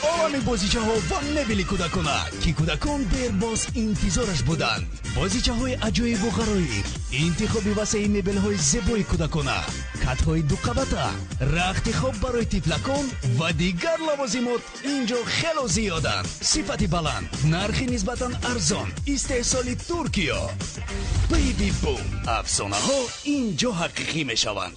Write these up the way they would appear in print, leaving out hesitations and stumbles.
عالم بازیچه ها و مبل کودکانه که کودکان دیرباز انتظارش بودند. بازیچه های عجایب و غرایب، انتخاب وسیع مبل های زیبای کودکانه، کت های دو قبطه، رخت خواب برای طفلکان و دیگر لوازمات اینجا خیلی زیادند. صفت بلند، نرخی نسبتاً ارزان، استحصال ترکیه. بیبی بوم، افسانه ها اینجا حقیقی می شوند.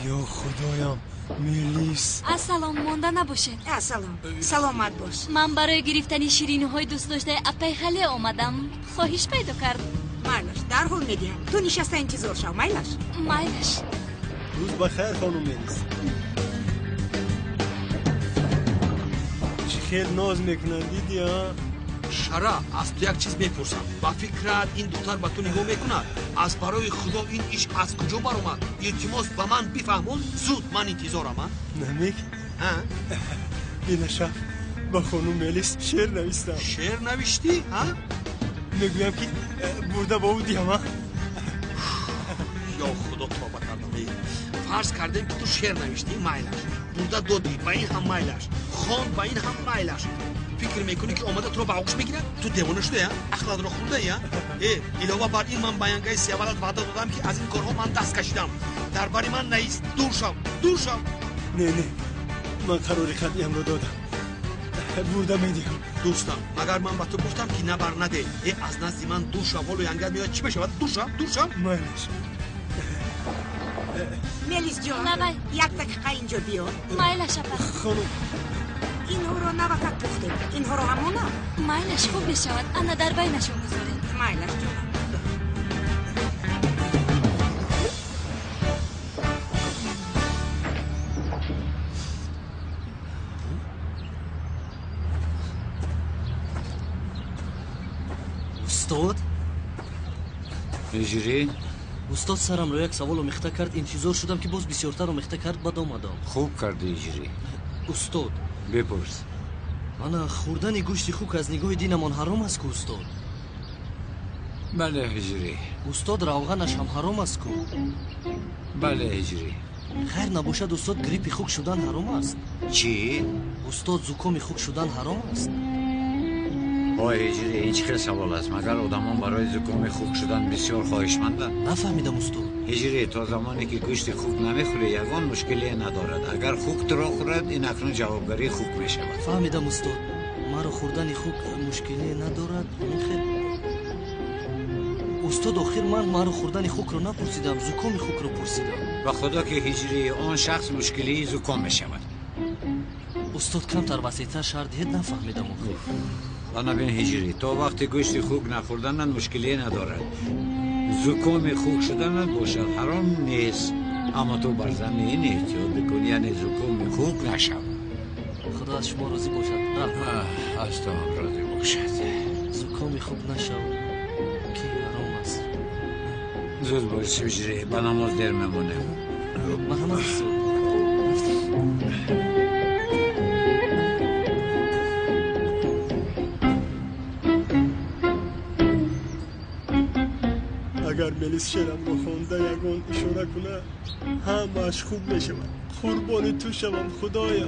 یا خدایم میلیس. السلام، مانده نباشین. السلام، سلامت باش. من برای گرفتن شیرینی های دوست داشته اپی خاله آمدم. خواهش پیدا کرد. مایلش در حال میدیم. تو نشسته انتظار شو. مایلش روز بخیر خانم میلیس. چی خیلی ناز میکنن دیدی ها؟ شرا از تو یک چیز میپرسم. با فکرت این دختر با تو نگاه میکند؟ از برای خدا این ایش از کجا برآمد؟ التماس با من بفهمون. زود من انتظارم. نمیک؟ این شب با خانم میلیس شعر نوشتم. شعر نوشتی؟ میگویم که برده با او دیم. یا خدا توبه کردم. فرض کردیم که تو شعر نوشتی، مایلش برده دادی، با این هم مایلش خواند، با این هم مایلش. فکر میکنی که آمده تو رو به آغوش میگیره؟ تو دیوانه شده یا؟ اخلاق رو خورده یا؟ علاوه بر این من بیانگاه سیاولت وعده دادم که از این کارها من دست کشیدم. درباره من نیست. دور شو. نه من قرار قدیم رو دادم. برده میدیم. دوستم مگر من با تو گفتم که نبر نده. از نزد من دور شو. ولو ینگر میاد چی بشه؟ دور شو. مایلش میلیس جان، یک دقیقه اینجا بیا. مایلش اپا خانم، اینها رو نوقت پختیم. اینها رو همونه. مایلش خوب بشود. انا در بینشون بذارید. مایلش جان. استاد میجوری؟ استاد سرم رو یک سوال مخته کرد. انتظار شدم که باز بسیارتر رو مخته کرد. بعد آمدم. خوب کردی ایجوری. استاد بپرس. انا خوردن گوشت خوک از نگاه دینمان حرام است که استاد؟ بله هجری. استاد روغنش هم حرام است که؟ بله هجری. خیر نباشد استاد گریپ خوک شدن حرام است؟ چی؟ استاد زکام خوک شدن حرام است؟ وای هجری، این چه سوال است؟ مگر آدمان برای زکام خوک شدن بسیار خواهشمندند؟ نفهمیدم استاد. هجری، تا زمانی که گوشت خوک نمیخوری یگان مشکلی ندارد. اگر خوک را خورد این اکنون جوابگری خوک میشود. فهمیدم استاد. مرا خوردن خوک مشکلی ندارد. خیر استاد، آخر من مرا خوردن خوک رو نپرسیدم، زکام خوک رو پرسیدم. و خدا که هجری آن شخص مشکلی زکام میشود. استاد کمتر وسیع‌تر شرط دهید. نفهمیدم. انا بین هجری، تا وقتی گوشت خوک نخوردن مشکلی ندارد. زکام خوک شدن باشد حرام نیست، اما تو بر زمین احتیاط بکن، یعنی زکام خوک نشود. خدا از شما راضی باشد. از تو هم راضی باشد. زکام خوک نشود که حرام است. زود باش هجری، به نماز دیر میمونم. مرحمت استاد. اگر میلیس شعرم رو خونده یگان اشاره کنه همش خوب میشود. قربان تو شوم خدایا.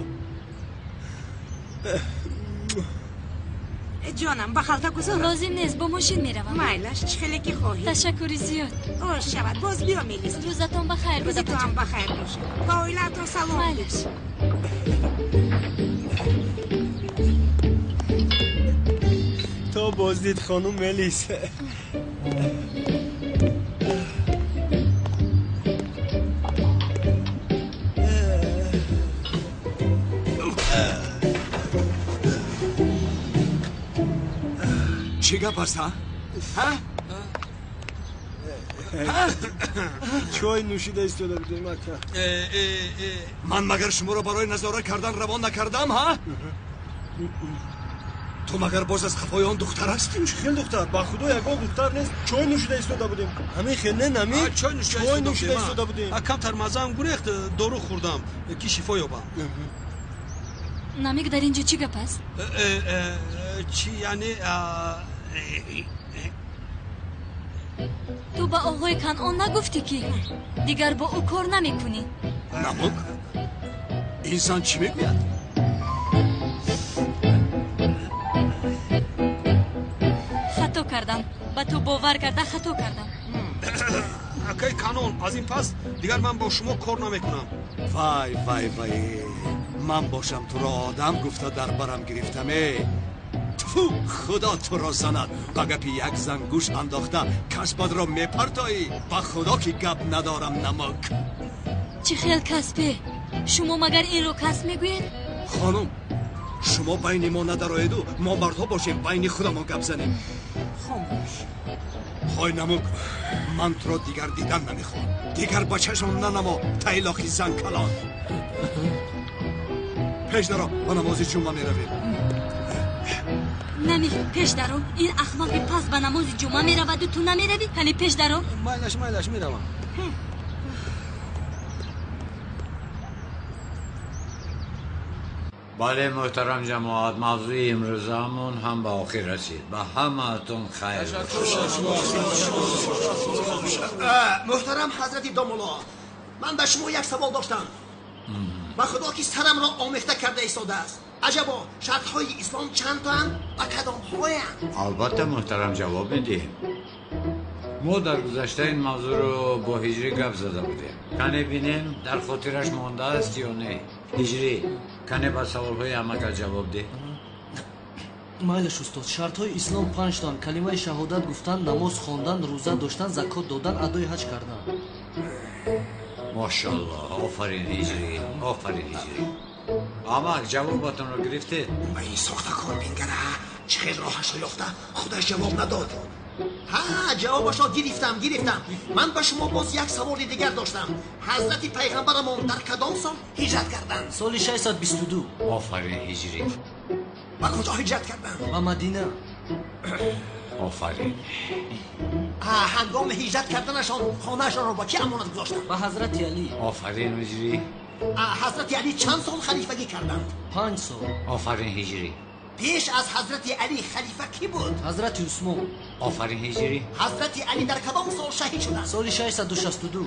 جانم با خالتا گذار. لازم نیست، با ماشین میروم. مایلش چه خیلی که خواهی. تشکری زیاد. آش شود. باز بیا میلیس. روزتون بخیر. روز تو هم بخیر باشه. با اویلتون سلام. مایلش تا بازدید خانم میلیس. چه گپ است ها؟ چای نوشیده ایستاده بودیم اکا. من مگر شما رو برای نظاره کردن روان نکردم ها؟ تو مگر باز از خفای آن دختر هستی؟ خیلی دختر، با خدا یگان دختر نیست. چای نوشیده ایستاده بودیم. همین خیلی نمی چای نوشیده ایستاده بودیم. کم تر مزه هم گریخت. دارو خوردم که شفا یابم. نمیک در اینجا چی گپ است؟ چی یعنی تو با آقای کنعان نگفتی که دیگر با او کار نمیکنی؟ نمک اینسان چی میگوید؟ خطا کردم، با تو باور کرده خطا کردم. اکای کنعان از این پس دیگر من با شما کار نمیکنم. وای وای وای، من باشم تو را آدم گفته در برم گرفتمه. تفو، خدا تو را زند. با گپی یک زن گوش انداخته کسبت را میپرتایی. با خدا که گپ ندارم نمک. چی خیل کسبه؟ شما مگر این رو کس میگوید؟ خانم شما بین ما ندارید و ما مردها باشیم بین خودمان گپ زنیم. خاموش. های نمک، من تو را دیگر دیدن نمیخوام. دیگر بچه‌شون ننما تیلاخی زن کلان. پیش درا با نمازی جمعه میرویم. نمی پیش درو. این احمقی پس به نماز جمعه میرود و تو نمیروی؟ یعنی پیش درو. مایلش میروم. بله محترم جماعت، موضوع امروزمون هم به آخر رسید. به همه‌تون خیر. محترم حضرت دامولا، من به شما یک سوال داشتم. با خدا که سرم را آمیخته کرده ایستاده است. عجبا شرط‌های اسلام چند تا اند و کدام‌هایند؟ البته محترم جواب میدیم. ما در گذشته این موضوع رو با هجری گپ زده بودیم. کنه بینیم در خاطرش مانده است یا نه. هجری کنه با سوال‌های همه جواب ده. مایلش استاد، شرط‌های اسلام 5 تان: کلمه شهادت گفتن، نماز خواندن، روزه داشتن، زکات دادن، ادای حج کردن. ماشاءالله، آفرین هجری، آفرین هجری. اما جوابتون رو گرفتید؟ و این ساخته کار بینگره چه خیلی راهش رو یافته خودش جواب نداد. ها جوابش رو گرفتم. من به شما باز یک سوال دیگر داشتم. حضرت پیغمبرمون در کدام سال هجرت کردند؟ سال 622. آفرین هجری. و کجا هجرت کردند؟ و مدینه. آفرین. هنگام هجرت کردنشان خانهشان رو با کی امانت گذاشتن؟ و حضرت علی. آفرین هجری. حضرت علی چند سال خلیفگی کردند؟ 5 سال. آفرین هجری. پیش از حضرت علی خلیفه کی بود؟ حضرت عثمان. آفرین هجری. حضرت علی در کدام سال شهید شدند؟ سال 662.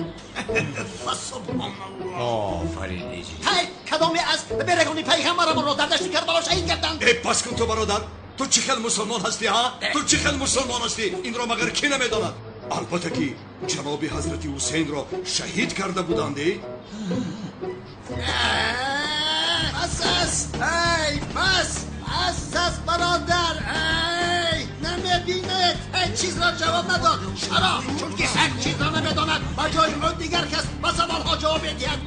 سبحان الله. آفرین هجری. کدامی از برگانی پیغمبرمون رو در دشت کربلا شهید کردند؟ پس کن تو برادر، تو چه خیلی مسلمان هستی ها؟ تو چه خیلی مسلمان هستی؟ این را مگر کی نمیداند؟ البته که جناب حضرت حسین را شهید کرده بودندی؟ بس برادر، نمیبینه هیچ چیز را جواب نداد. چرا؟ چون که هیچ چیز را نمیداند با جای خود دیگر کس با سوالها جواب میدهد.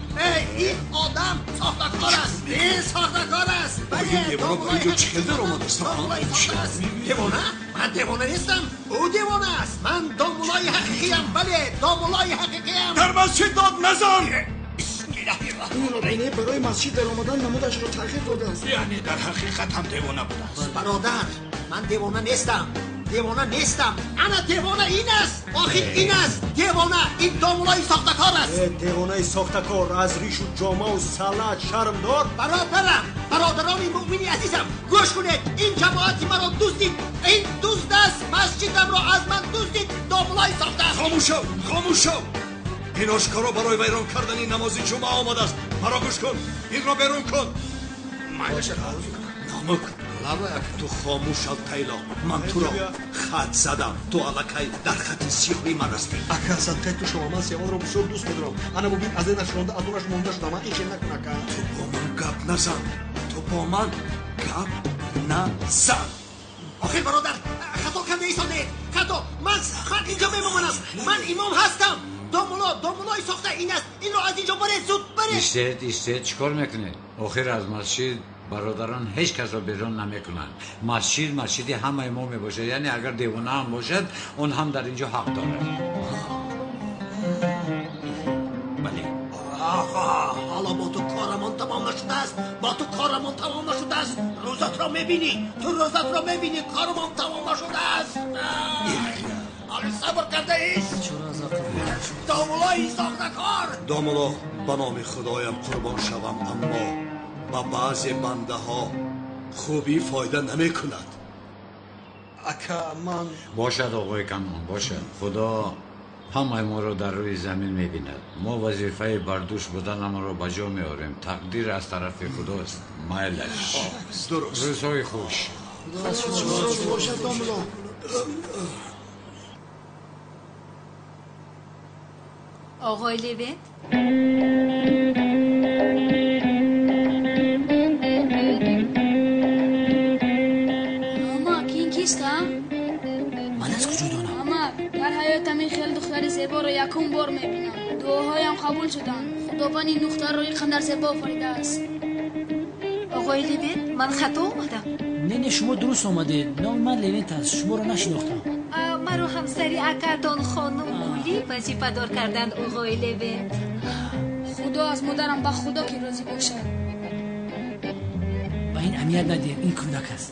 این آدم ساختکار است. این ساختکار است. این دیوانه با اینجا چه در آمده است؟ دیوانه؟ من دیوانه نیستم، او دیوانه است. من دامولای حقیقیم. بله دامولای حقیقیم. در مسجد داد نزن. این را بینه برای مسجد در آمدن نمودش را تغییر داده است. یعنی در حقیقت هم دیوانه بوده است. برادر من دیوانه نیستم. انا دیوانه این است. آخی این است دیوانه. این دامولای ساختکار است. دیوانه ساختکار از ریش و جامه و سلط شرم دار. برادران مؤمنی عزیزم گوش کنید. این جماعتی مرا دزدید. این دزد است. مسجدم را از من دزدید. دامولای ساخته است. خاموش شو. این آشکارا برای ویران کردن نماز جمعه آمده است. مرا گوش کن. این را بیرون کن. مایلش نمک تو خاموش شد تیلا. من تو را خط زدم. تو علکی در خط سیاهی من هستی. اکا صدقه تو شما، من سیاه را بسیار دوست می‌دارم. انا ببین از این نشونده ادونش مونده شدم. این چه نکن اکا. تو با من گپ نزن. آخه برادر خطا کرده ایستاده. خطا. من خط اینجا میمانم. من امام هستم. دامولای ساخته این است. این رو از اینجا برید. زود برید. ایستید چیکار میکنید؟ آخر از مسجد برادران هیچ کس را بیرون نمیکنند. مسجد همه ما میباشد. یعنی اگر دیوانه هم باشد اون هم در اینجا حق دارد. بله. آقا حالا با تو کارمان تمام نشده است. روزت را میبینی. کارمان تمام نشده است. حالا صبر کرده ایست. چرا از عقل دامولای ساختکار. دامولا به نام خدایم قربان شوم، اما با بعض بنده ها خوبی فایده نمی کند. اکا من باشد آقای کمان باشد. خدا همه ما رو در روی زمین میبیند. ما وظیفه بردوش بودن ما رو بجا میاریم. تقدیر از طرف خداست. مایلش درست. روزهای خوش. باشد داملا. آقای لوین من از کجا دانم؟ اما در حیاتم این خیلی دختر زیبا رو یکم بار میبینم. دعاهایم قبول شدن. خداوند این دختر رو این قدر زیبا آفریده است. آقای لوین من خطا اومدم. نه شما درست آمدید. نام من لوینت است. شما رو نشناختم. مرا همسری اکاتون خانم گولی وظیفه دار کردند آقای لوین. خدا از مادرم با خدا که راضی باشد. با این اهمیت ندید. این کودک است.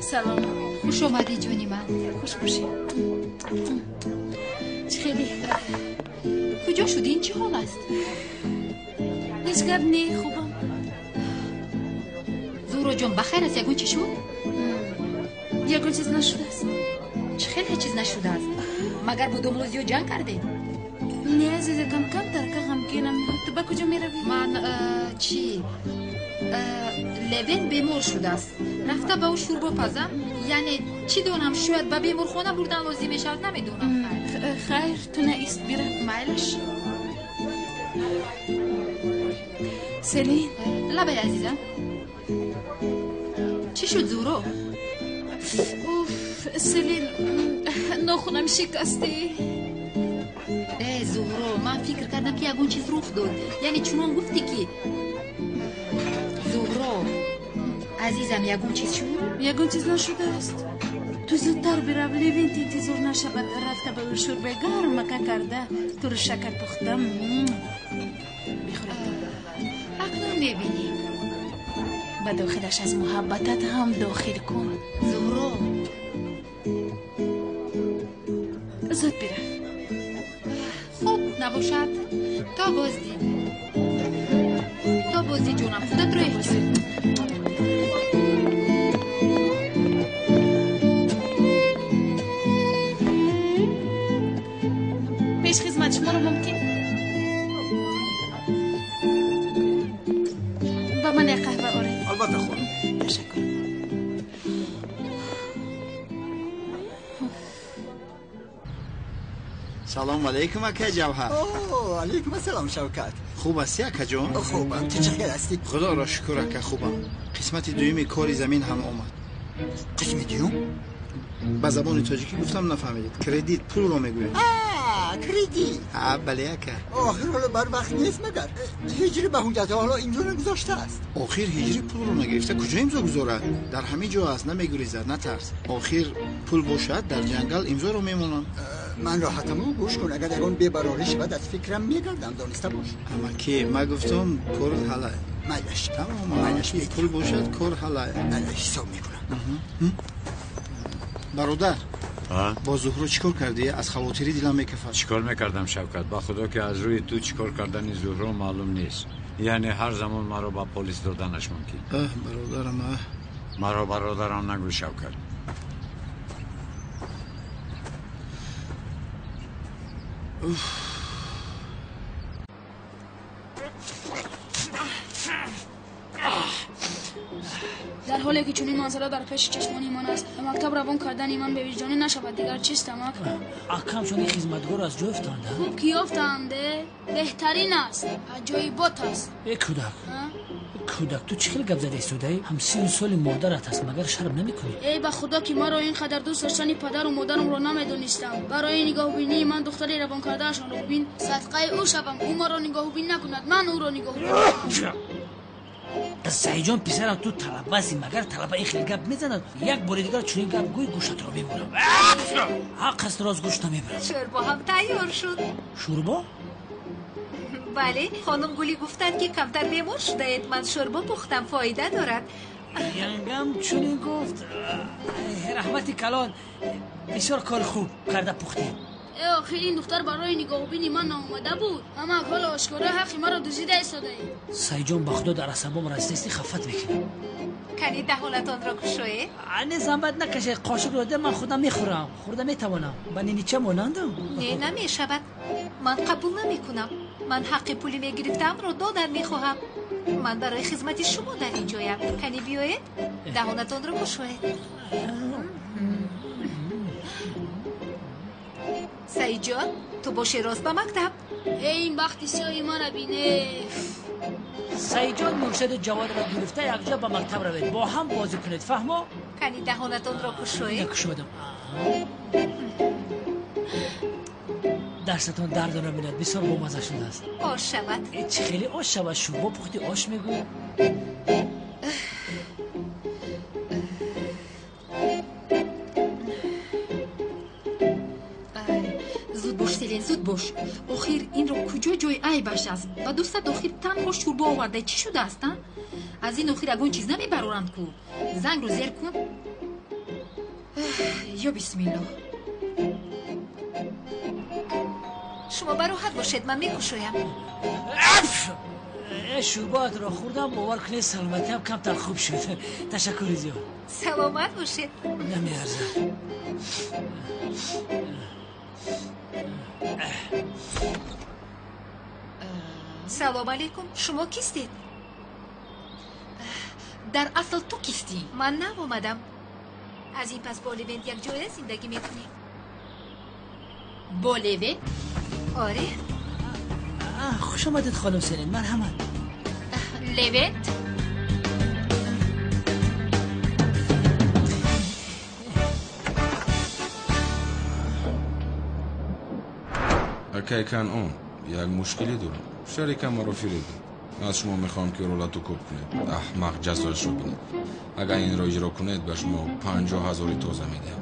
سلام. خوش اومدی جونی من. خوش باشی. خیلی کجا شدی؟ این چه حال است؟ هیچ گپ نی خوبم. زورو جان بخیر است؟ یگون چی شد؟ یگون چیز نشده است. چه خیلی چیز نشده است؟ مگر با دوملوزیو جنگ کرده؟ نه عزیز کم ترکه غمگینم. تو با کجا میروی؟ من چی؟ لوین بیمار شده است. رفته به او شوربا پزم. یعنی چی دونم شاید به بیمار خونه بردن لازم میشود نمیدونم. خیر تو نیست بیرم. مایلش سلین لبه عزیزم چی شد زورو؟ اوف سلین ناخونم شکسته. زورو من فکر کردم که یگون چیز رخ داد. یعنی چونان گفتی که زورو عزیزم یگون چیز شد؟ یگون چیز نشده است. تو زودتر برو لوین انتظار نشود. رفته به شوربه گرم کرده. تو رو شکر پختم میخورم. اکنون میبینیم به داخلش از محبتت هم داخل کن زورو. زود برو. خوب نباشد تا بازدی جونم. خودت رو احتیاط. پیش خدمت شما رو ممکن با من یک قهوه آره؟ البته خانم. تشکر. سلام علیکم اکا جوهر. علیکم السلام شوکت. خوب هستی اکا جان؟ خوبم. تو چطور هستی؟ خدا را شکر اکا خوبم. قسمت دومی کاری زمین هم آمد. قسمت دوم؟ با زبان تاجیکی گفتم نفهمیدید. کردیت پول رو میگوید. کردیت. بله اکا. آخر حالا بر وقت نیست مگر هجری به حجت حالا امضا نگذاشته است. آخر هجری پول رو نگرفته کجا امضا گذارد؟ در همه جا است نمیگریزد نترس. آخر پول باشد در جنگل امضا رو میمونم. من راحتم رو گوش کن. اگر یگان بیبراری شود از فکرم میگردم دانسته باش. اما که ما گفتم کار حلای. مایلش تمام مایلش پول باشد کار حلای. حساب میکنم. برادر با زهرا چیکار کردی؟ از خواطری دلم میکفد. چیکار میکردم شوکت؟ با خدا که از روی تو چیکار کردن زهرا معلوم نیست. یعنی هر زمان ما رو با پلیس دادنش ممکن. برادرم مرا برادرم نگو شوکت. در حالی که چنین منظره در پیش چشمان ایمان است به مکتب روان کردن ایمان به وجدانی نشود دیگر چیست امک؟ اکم شونی خدمتگار از جا افتانده. خوب کی افتانده؟ بهترین است. عجایبات است. ای کودک تو چه خیلی گپ زده ایستاده؟ هم 30 سال مادرت است مگر شرم نمیکنی؟ ای به خدا که مرا اینقدر دوست داشتن پدر و مادرم رو نمیدونستم. برای نگاه بینی من دختری روان کردهشان رو ببین صدقه او شوم. او مرا نگاه بین نکند من او را نگاه بینم. سعی جان پسرم تو طلب بسی مگر طلب این خیلی گپ میزند. یک بار دیگر چنین گپ گوی گوشت را میبرم. حق است راز گوش نمیبرم. شوربا هم تیار شد. شوربا؟ بله خانم گلی گفتند که کمتر بیمار شده اید. من شوربا پختم فایده دارد. ینگم چونی گفت رحمت کلان بسیار کار خوب کرده پختی. آخه این دختر برای نگاهبینی من آمده بود، اما حال آشکارا حقی مرا دزدیده ایستاده. سایجان با خدا در عصبام رسیستی خفت میکنه. کنی دهانتان را کشوه؟ نه زحمت نکشه، قاشق رو ده من خودم میخورم، خورده میتوانم. من نیچه مانندم. نه نمیشود، من قبول نمیکنم. من حق پولی میگرفتم رو دادن میخواهم. من برای خدمت شما در اینجایم. کنی بیاید دهانتان را کشوه. سعید جان تو باشه راست به مکتب. این بخت سیاهی من بینه. سعید جان مرشد جواد را گرفته یک جا به مکتب روید، با هم بازی کنید، فهمو؟ کنی دهانتان را کشوه؟ کشودم. درستان درد را میداد، بسیار بامزه شده است. آش شود. چه خیلی آش شود، شوربا پختی آش میگوی. زود باش. آخیر این رو کجا جای عیبش است؟ و دوستت آخیر تنها شوربا آورده چی شده است؟ از این آخیر اگون چیز نمیبرارند کو. زنگ رو زیر کن. یا بسم الله. شما براحت باشید، من میکشویم. شوربات را خوردم، باور کنید سلامتی هم کمتر خوب شد. تشکر زیاد. سلامت باشید. نمیارزه. سلام علیکم، شما کیستید؟ در اصل تو کیستی؟ من نامدم. از این پس با لوینت یک جای زندگی میکنیم. با لوینت؟ آره. خوش آمدید خانم سلین، مرحمت. لوینت؟ اکی کن اون یک مشکلی دارم. شریکم ما رو فریدی. از شما میخوام که رولتو کوب کنید. احمق جزایش رو بینید. اگر این را اجرا کنید به شما 50,000 تازه میدیم.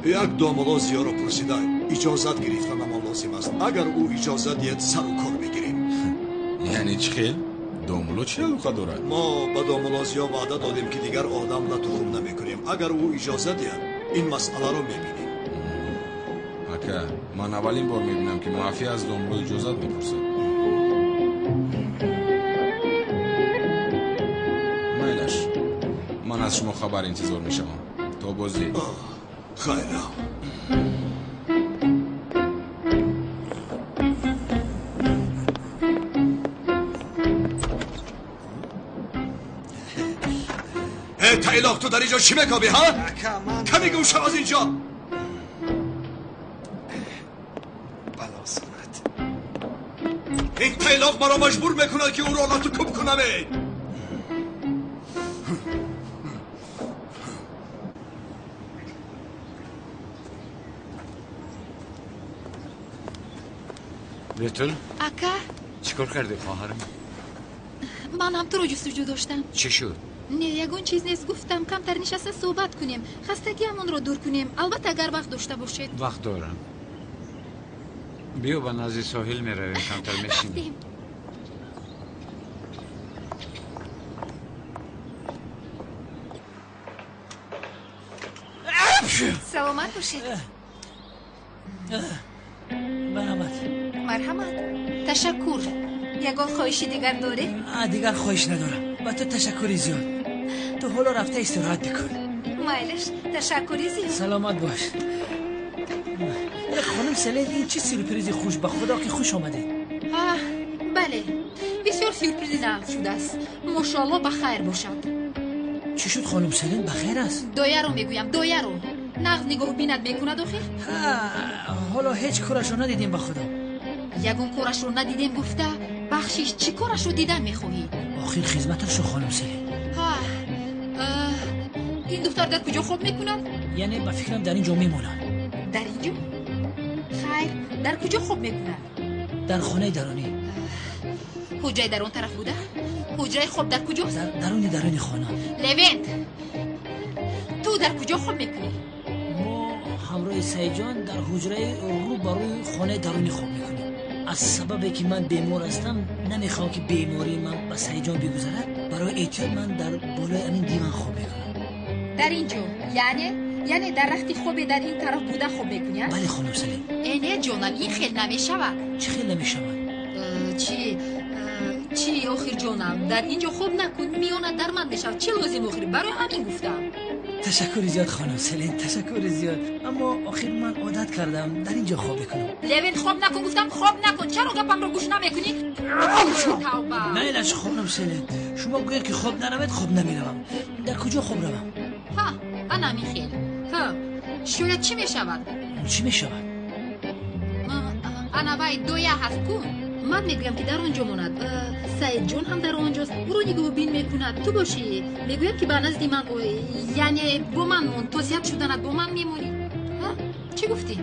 یک داملا زیا رو پرسیده اجازت گرفتن اما لازم است. اگر او اجازت دید سر و کار میگیریم. یعنی چی خیل؟ داملا چی علاقه داره؟ ما به داملا زیا وعده دادیم که دیگر آدم را تخم نمیکنیم. اگر او اجازت دید این مسئله رو میبینیم. من اولین بار میبینم که معافی از داملا اجازت میپرسه. میلش من از شما خبر انتظار میشم. تا بازی. خیره. تایلاق تو در اینجا چی میکابی ها؟ کمی گوشم از اینجا. این تایلاق مرا مجبور میکنه که او را تو کب کنم. بیتل؟ اکا چیکار کردی خواهرم؟ من هم تو رو جستجو داشتم. چی شد؟ نه یگون چیز نیست، گفتم کمتر نشسته صحبت کنیم، خستگی همون رو دور کنیم. البته اگر وقت داشته باشید. وقت دارم. بیا با نزدیک ساحل میرویم، کمتر میشینیم. سلامت باشید. مرحمت. تشکر. یگان خواهشی دیگر داره؟ دیگر خواهش ندارم. با تو تشکری زیاد. تو حالا رفته استراحت بکن. میلش تشکری زیاد. سلامت باش. خانم سلین این چی سورپرایزی خوش، به خدا که خوش آمده. بله بسیار سورپرایز نقد شده است. ماشاءالله بخیر باشد. چی شد خانم سلین؟ بخیر است؟ دایه رو میگویم، دایه رو. نقد نگاه بیند میکند آخیر؟ حالا هیچ کارش رو ندیدیم به خدا. یگون کارش رو ندیدیم گفته بخشیش چی کارش رو دیدن میخواهی؟ آخیر خدمتش رو خانم سلین. این دختر در کجا خواب میکنند؟ یعنی به فکرم در اینجا میمونن. در اینجا؟ خیر در کجا خواب میکنند؟ در خانه درونی. حجره در اون طرف بوده؟ حجره خواب در کجاست؟ درونی خانه. لوینت تو در کجا خواب میکنی؟ ما همراه سعید جان در حجره رو بروی خانه درونی خواب میکنیم. از سببی که من بیمار هستم نمیخوام که بیماری من به سعید جان بگذرد. برای احتیاط من در بالای همین دیوان خواب میکنم. در اینجا یعنی در رخت خوابی در این طرف بوده خواب میکنی؟ بله خانم سلیم. اینه جانم این خیلی نمیشود. چی خیلی نمیشود؟ چی آخر جانم در اینجا خواب نکن میانه در من بشود. چی لازم آخر؟ برای همین گفتم. تشکر زیاد خانم سلیم، تشکر زیاد. اما آخر من عادت کردم در اینجا خواب بکنم. لوین خواب نکن گفتم، خواب نکن. چرا گپم رو گوش نمیکنی؟ نه لش خانم سلیم، شما گوید که خواب نروید خواب نمیروم. در کجا خواب روم؟ ها انا میخیل. ها شاید چی میشود؟ چی میشود؟ انا باید دویا هست کن. من میگویم که در آنجا ماند. سعید جون هم در آنجاست. او رو نگاه بین میکند. تو باشی. میگویم که به نزد من یعنی با من مون توصیحت شدنت با من میمونی. ها چی گفتی؟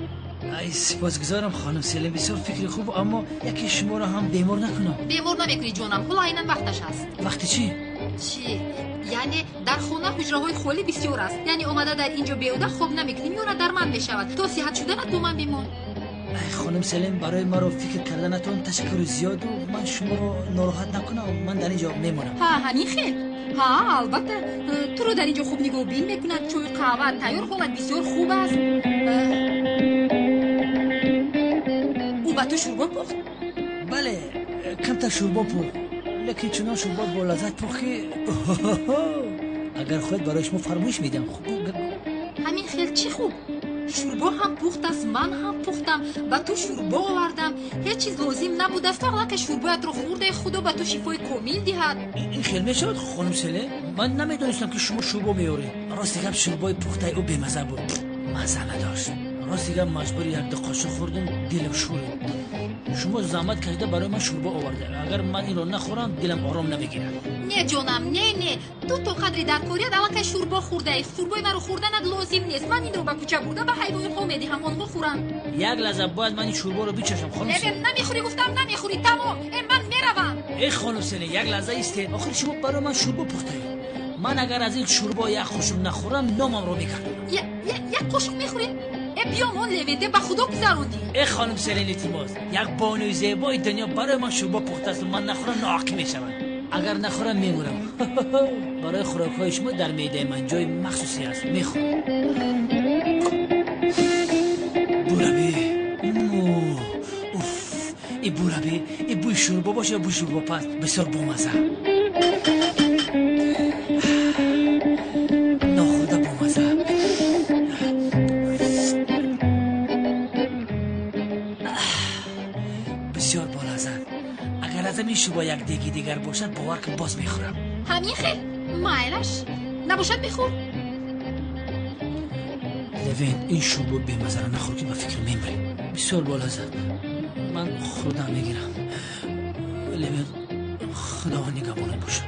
ای سپاسگزارم خانم سلیم، بسیار فکر خوب، اما یکی شما رو هم بیمار نکنم. بیمار نمیکنی جانم، حالا اینن وقتش هست. وقتی چی؟ یعنی در خونه حجره های خالی بسیار است. یعنی اومده در اینجا بیوده خواب نمیکنی میونه در من بشود. توصیحت شدنت با من بیمون. ای خانم سلیم، برای ما رو فکر کردنتون تشکر زیاد و من شما رو ناراحت نکنم. من در اینجا میمونم. ها همین خیلی. ها البته تو رو در اینجا خوب نگاه بین میکنند. چای قهوه تیار حالت بسیار خوب است. او با تو شوربا پخت؟ بله کمتر شوربا پخت، لیکن چنان شوربا با لذت پخت که اگر خواهید برای شما فرمایش میدم. خوب همین خیلی چی خوب. شوربا هم پخت است، من هم پختم، با تو شوربا آوردم. هیچ چیز لازم نبود است فقط که شوربایت رو خورده خدا با تو شفای کامل دهد. این خیلی میشد خانم سله. من نمیدونستم که شما شوربا میارید. راستی گپ شوربای پخته او بمزه بود، مزه نداشت. راستی گپ مجبور یک دو قاشق خوردم دلم شورید. شما زحمت کشیده برای من شوربا آورده. اگر من این رو نخورم دلم آرام نمیگیره. نه جانم نه تو قدری در کوریت الان که شوربا خورده ای. شوربای من رو خوردن لازم نیست. من این رو با کوچه برده به حیوان ها میدهم آنها خورن. یک لحظه باید من این شوربا رو بچشم خانم سله. نمیخوری گفتم نمیخوری تمام. من میروم. ای خانم سله یک لحظه ایستید. آخر شما برای من شوربا پخته ای. من اگر از این شوربا یک قاشق نخورم نامم رو میگم. یک قاشق میخوری؟ بیا من لویده به خدا گذروندی. ای خانم سلین التماس، یک بانوی زیبای دنیا برای من شوربا پخته است و من نخورم ناحق میشوم. اگر نخورم میمورم. برای خوراک‌های شما در معده من جای مخصوصی است، میخورم. بورابی اوف، ای بورابی ای بوی شوربا باشه بوی شوربا پس بسیار بامزه. ناخورده بامزه. بسیار بالازد. اگر از این شوربا یک دیگی دیگر باشد باور که باز میخورم. همین خیلی مایلش نباشد بخور. لوین این شوربا بیمزه را نخور که به فکر میمری. بسیار بالازد. من خودم میگیرم. لوین خدا نگهبانت باشه.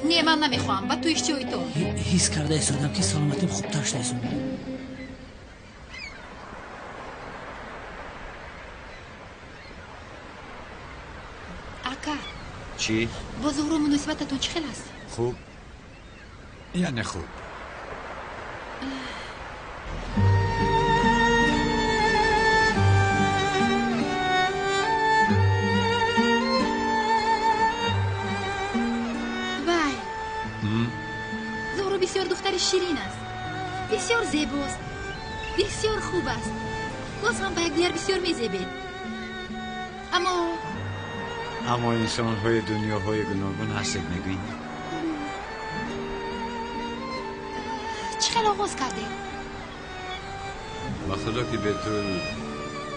نه من نمیخوام. با تو اشتیای تو حس کرده ایستادم که سلامتیم خوبتر شده است. اکا چی؟ با زهرا مناسبتتون چه خیلی است؟ خوب یعنی خوب. بسیار دختر شیرین است، بسیار زیباست، بسیار خوب است. باز هم به یکدیگر بسیار میزیبید. اما انسان های دنیاهای گوناگون هستید میگویی؟ چه خیلی آغاز کرده؟ با خدا که به تو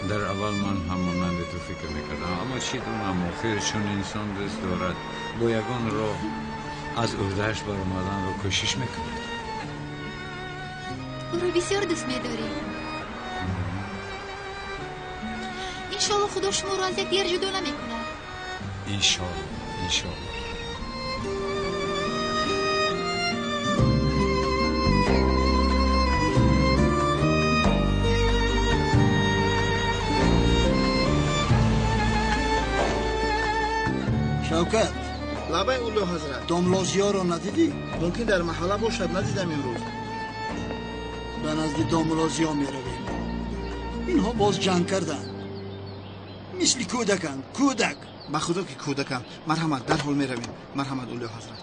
در اول من به تو فکر میکردم، اما چی دونم آخر چون انسان دست دارد با یگان راه از عهده‌اش بر آمدن رو کوشش میکند. او رو بسیار دوست می‌داری. انشالله خدا شما رو از یکدیگر جدا نمی‌کند. انشالله. شوکت لبای اولو حضرت داملازیا رو ندیدی؟ ممکن در محله باشد، ندیدم امروز. به نزد داملازیا می رویم. اینها باز جنگ کردن، مثل کودکن. کودک به خدا که کودکم. مرحمت، در حال می رویم. مرحمت اولو حضرت.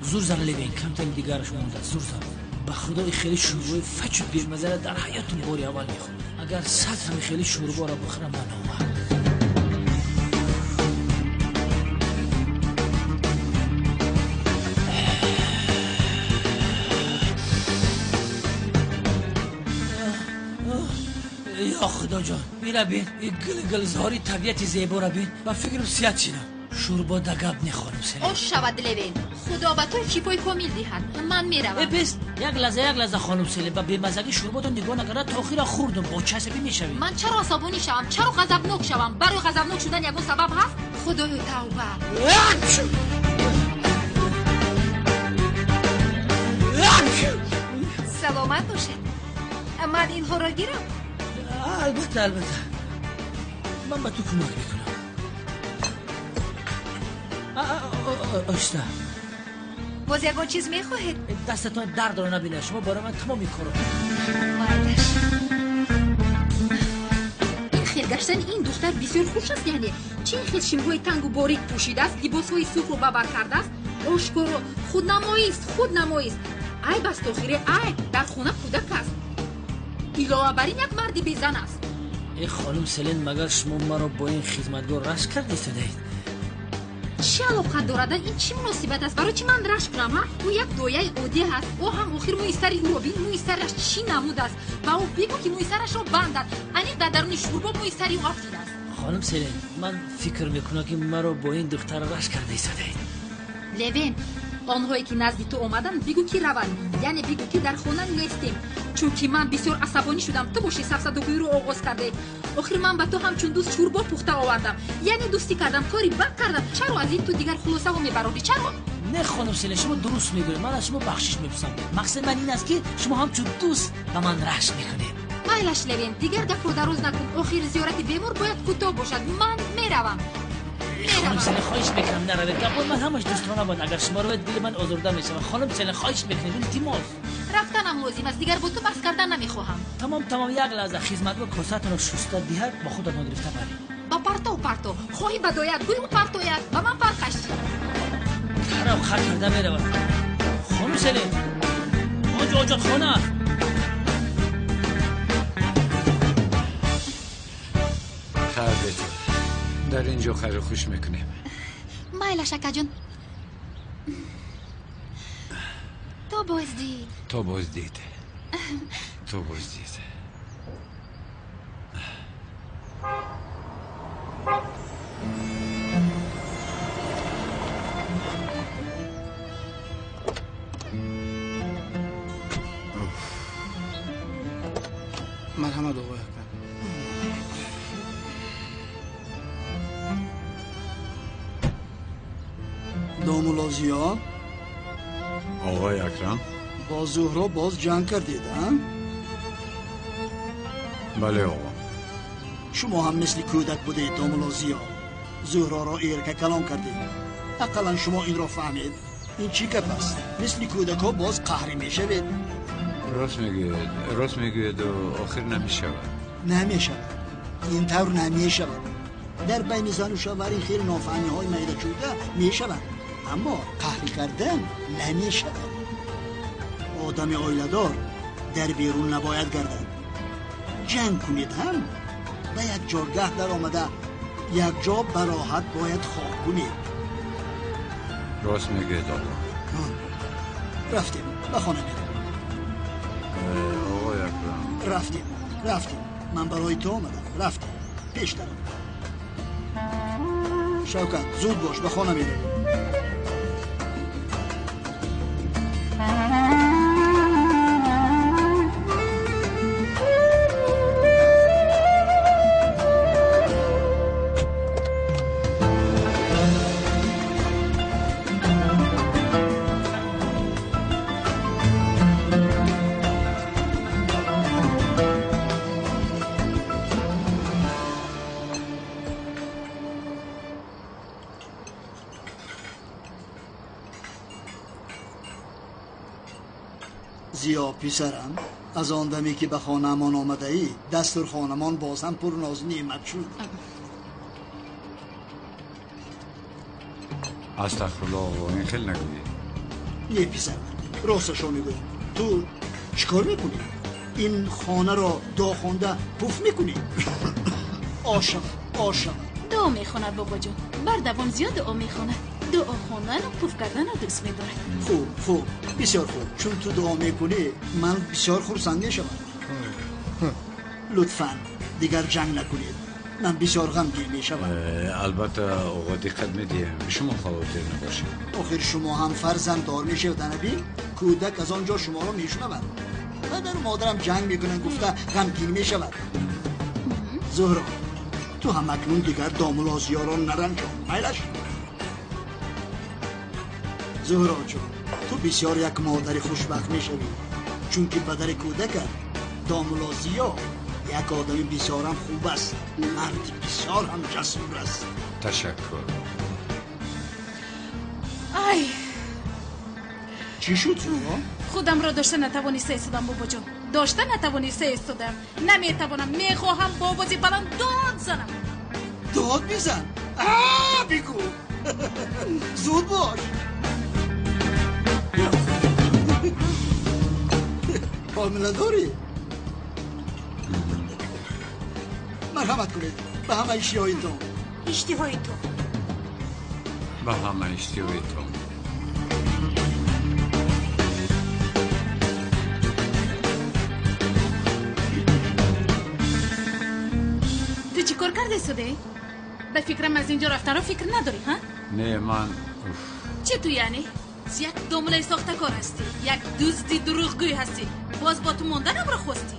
زور زن لبین کمتر دیگرش مونده. زور زن به خدا خیلی شوربای فچ و بیمزه در حیاتون باری اول میخورم. اگر 100 همه خیلی شوربا را بخورم من اومد. یا خدا جان میره بین این گلزاری طبیعت زیبا را بین و فکرم سیاد چیدم. شوربا دگب نخورم سلیم. آش شود لبین. خدا به تو شیپای کامیل دیهد. من میروم. بس یک لحظه خانم سلیم با بی‌مزگی شوربا تو نگاه نکرده تا آخر خوردم. با چسبی میشوی. من چرا عصبانی شوم؟ چرا غضبناک شوم؟ برای غضبناک شدن یگون سبب هست؟ خدایا توبه. سلامت باشید. من اینها را گیرم. البته من به تو کمک میکنم. آشتا باز یگون چیز میخواهید؟ دستتون درد رو نبینه. شما برای من تمام میکنم. این خیل گشتن این دختر بسیار خوش است. یعنی چه خیل شمهای تنگ و باریک پوشیده است، لباسهای سرخ رو ببر کرده است. آشکارا خودنمایی است. ای بس تاخیره. ای در خونه کودک است. علاوه بر این یک مردی بیزن است. ای خانم سلین مگر شما مرا با این خدمتگار رشک کرده دهید؟ چه علاقه دارد؟ این چی مناسبت است؟ برای چی من رشک کنم؟ او یک دویه عادی هست. او هم آخر موی سری او را بین. موی سرش چی نمود است و او بگو که موی سرش را بندد. اینی در درون شوربا موی سری او افتیده است. خانم سلین من فکر میکنم که مرا با این دختر رشک کرده دهید. لوین آنهایی که نزد تو آمدن بگو که روند. یعنی بگو که در خانه نیستیم. چون که من بسیار عصبانی شدم تو باشی سفسطگویی رو آغاز کرده. آخر من به تو همچون دوست شوربا پخته آوردم. یعنی دوستی کردم، کاری بد کردم. چرا از این تو دیگر خلاصه و میبراری؟ چرا؟ نه خانم سلین شما درست میگوید. من از شما بخشش میپرسم. مقصد من این است که شما همچون دوست به من رشک میکنید. مایلش لوین دیگر گپ رو دراز نکن. آخر زیارت بیمار باید کوتاه باشد. من میروم. خانم سلین خواهش میکنم نروید. گپ من همش دوستانه بود. اگر شما رو دل من آزرده میشه. خانم سلین خواهش میکنم التماس. رفتنم لازم است. دیگر با تو بحث کردن نمیخواهم. تمام یک لحظه خدمتگار کاسه‌تون رو شسته دهد با خودتون گرفته برید. با پرتو خواهی بداید گوی او پرتوید و من فرقش خراب کرده میره. خانم سلین آنجا آجات خانه خرده در اینجا خیلی خوش میکنیم. مایلا شکر جون تو بازدید. مرحمت آقای اکرم. داملازیا آقای اکرم با زهرا باز جنگ کردید ها؟ بله آقا. شما هم مثل کودک بودید داملازیا. زهرا را ایرکه کلام کردید. اقلا شما این را فهمید. این چی گپ است؟ مثل کودک ها باز قهری میشوید. راست میگوید و آخر نمیشود. این طور نمیشود. در بین زن و شوهر این خیلی نافهمی های میده شده میشود، اما قهر کردن نمیشود. آدم آیله‌دار در بیرون نباید گردد. جنگ کنید هم به یک جاگه در آمده یک جا براحت باید خواب کنید. راست میگوید آقا. رفتیم به خانه میرم. آقای اکرم رفتیم من برای تو آمدم. رفتیم پیش دارم. شوکت زود باش به خانه میرم. زیا پسرم از آن دمی که به خانه‌مان آمده ای دستور خانمان باز هم پر ناز نعمت شد. استغفرالله آقا این خیلی نگویی. نه پسرم راستشو میگویم. تو چیکار میکنی؟ این خانه را داخونده پوف میکنی؟ عاشق دعا میخوند بابا جان. بر دوام زیاد دعا میخوند. دعا خوندن و پوف کردن رو دوست میداره. خوب بسیار خوب. چون تو دعا میکنی من بسیار خرسنده شدم. لطفاً دیگر جنگ نکنید. من بسیار غمگین میشم. البته آقا دقت میدیم شما خواهد نباشید. آخر شما هم فرزند دار میشه نبی؟ کودک از آنجا شما رو میشنود. پدر و مادرم جنگ میکنن گفته غمگین میشود. زهرا تو هم اکنون دیگر داملازیا رو نرنجان میلش. زهرا جان تو بسیار یک مادر خوشبخت میشوی چون که پدر کودکت داملازیا یک آدم بسیار هم خوب است. مرد بسیار هم جسور است. تشکر. ای چی شد زهرا؟ خودم را داشته نتوانسته ایستادم بابا جان. داشته نتوانسته ایستادم. نمیتوانم. میخواهم با آوازی بلند داد زنم. داد بزن؟ بگو. زود باش. حامله داری؟ مرحمت کنید به همه اشتیاهیتون. اشتیاهیتون به همه اشتیاهیتون. تو چی کار کرده سده؟ به فکرم از اینجا رفتن رو فکر نداری ها؟ نه من چه تو یعنی؟ یک داملای ساخته کار هستی. یک دزدی دروغگوی هستی. باز با تو موندنم را خواستی.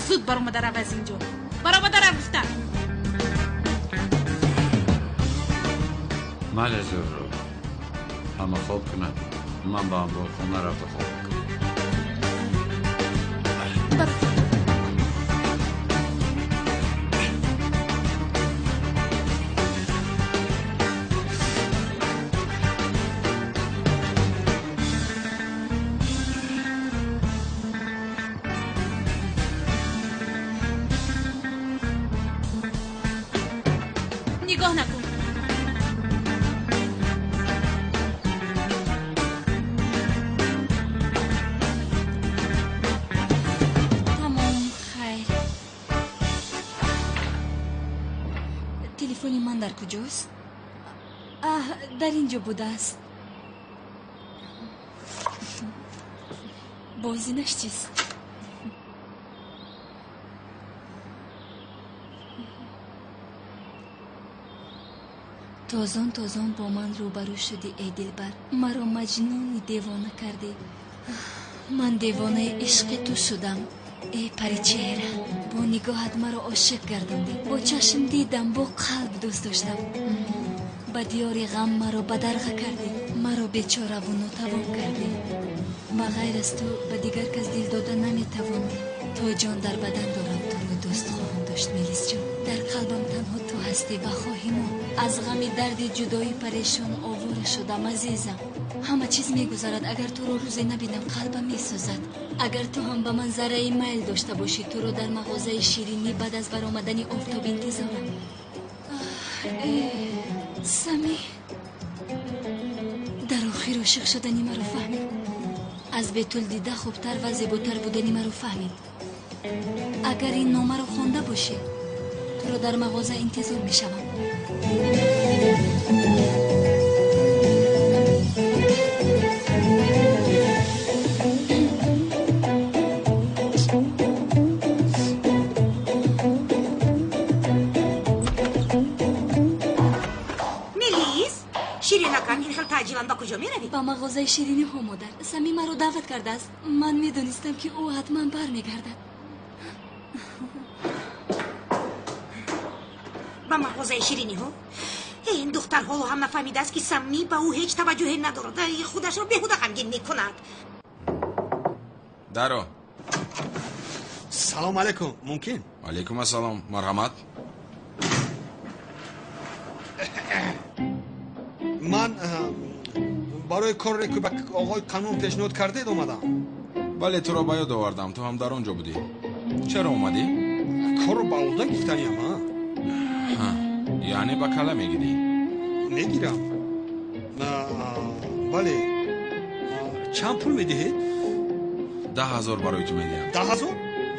زود بر اومده رو از اینجا. برآمده رو گفتم. مال زهرا همه خواب کنن. من با همراه خونه رفت خواب کنم. نگاه نکن. تمام خیر. تلفنی من در کجاست؟ در اینجا بوده است. بازینش چیست؟ تازان با من روبرو شدی ای دلبر. مرا مجنون دیوانه کردی. من دیوانه عشق تو شدم ای پری چهره. با نگاهت مرا عاشق گرداندی. با چشم دیدم با قلب دوست داشتم. با دیار غم مرا بدرغه کردی. مرا بیچاره و ناتوان کردی. بغیر از تو به دیگر کس دل داده نمیتوانم. تو جان در بدن دارم تو رو دوست خواهم داشت میلیس جان. در قلبم تنها تو هستی و خواهیم. از غم درد جدایی پریشان آواره شدم عزیزم. همه چیز میگذرد. اگر تو رو روزی نبینم قلبم میسوزد. اگر تو هم به من ذره میل داشته باشی تو رو در مغازه شیرینی بعد از برآمدن آفتاب انتظارم. سمی در آخر عاشق شدنی مرا فهمید. از بیتول دیده خوبتر و زیباتر بودنی مرا فهمید. اگر این نامه رو خونده باشی تو رو در مغازه انتظار میشوم. تعجیلاً با کجا میروی؟ با مغازه شیرینی ها مادر. سمی مرا دعوت کرده است. من میدونستم که او حتما برمیگردد. با مغازه شیرینی ها؟ این دختر حالا هم نفهمیده است که سمی به او هیچ توجهی ندارد. خودش را بیهوده غمگین میکند. درو. سلام علیکم. ممکن؟ علیکم السلام. مرحمت. من برای کاری که به آقای قانون پیشنهاد کردید اومدم. بله تو را با یاد آوردم تو هم در آنجا بودی چرا اومدی؟ کارو با اوندا گفتنیم ها یعنی با کلا میگیری؟ میگیرم بله چند پول میدهید؟ 10,000 برای تو میدیم 10,000؟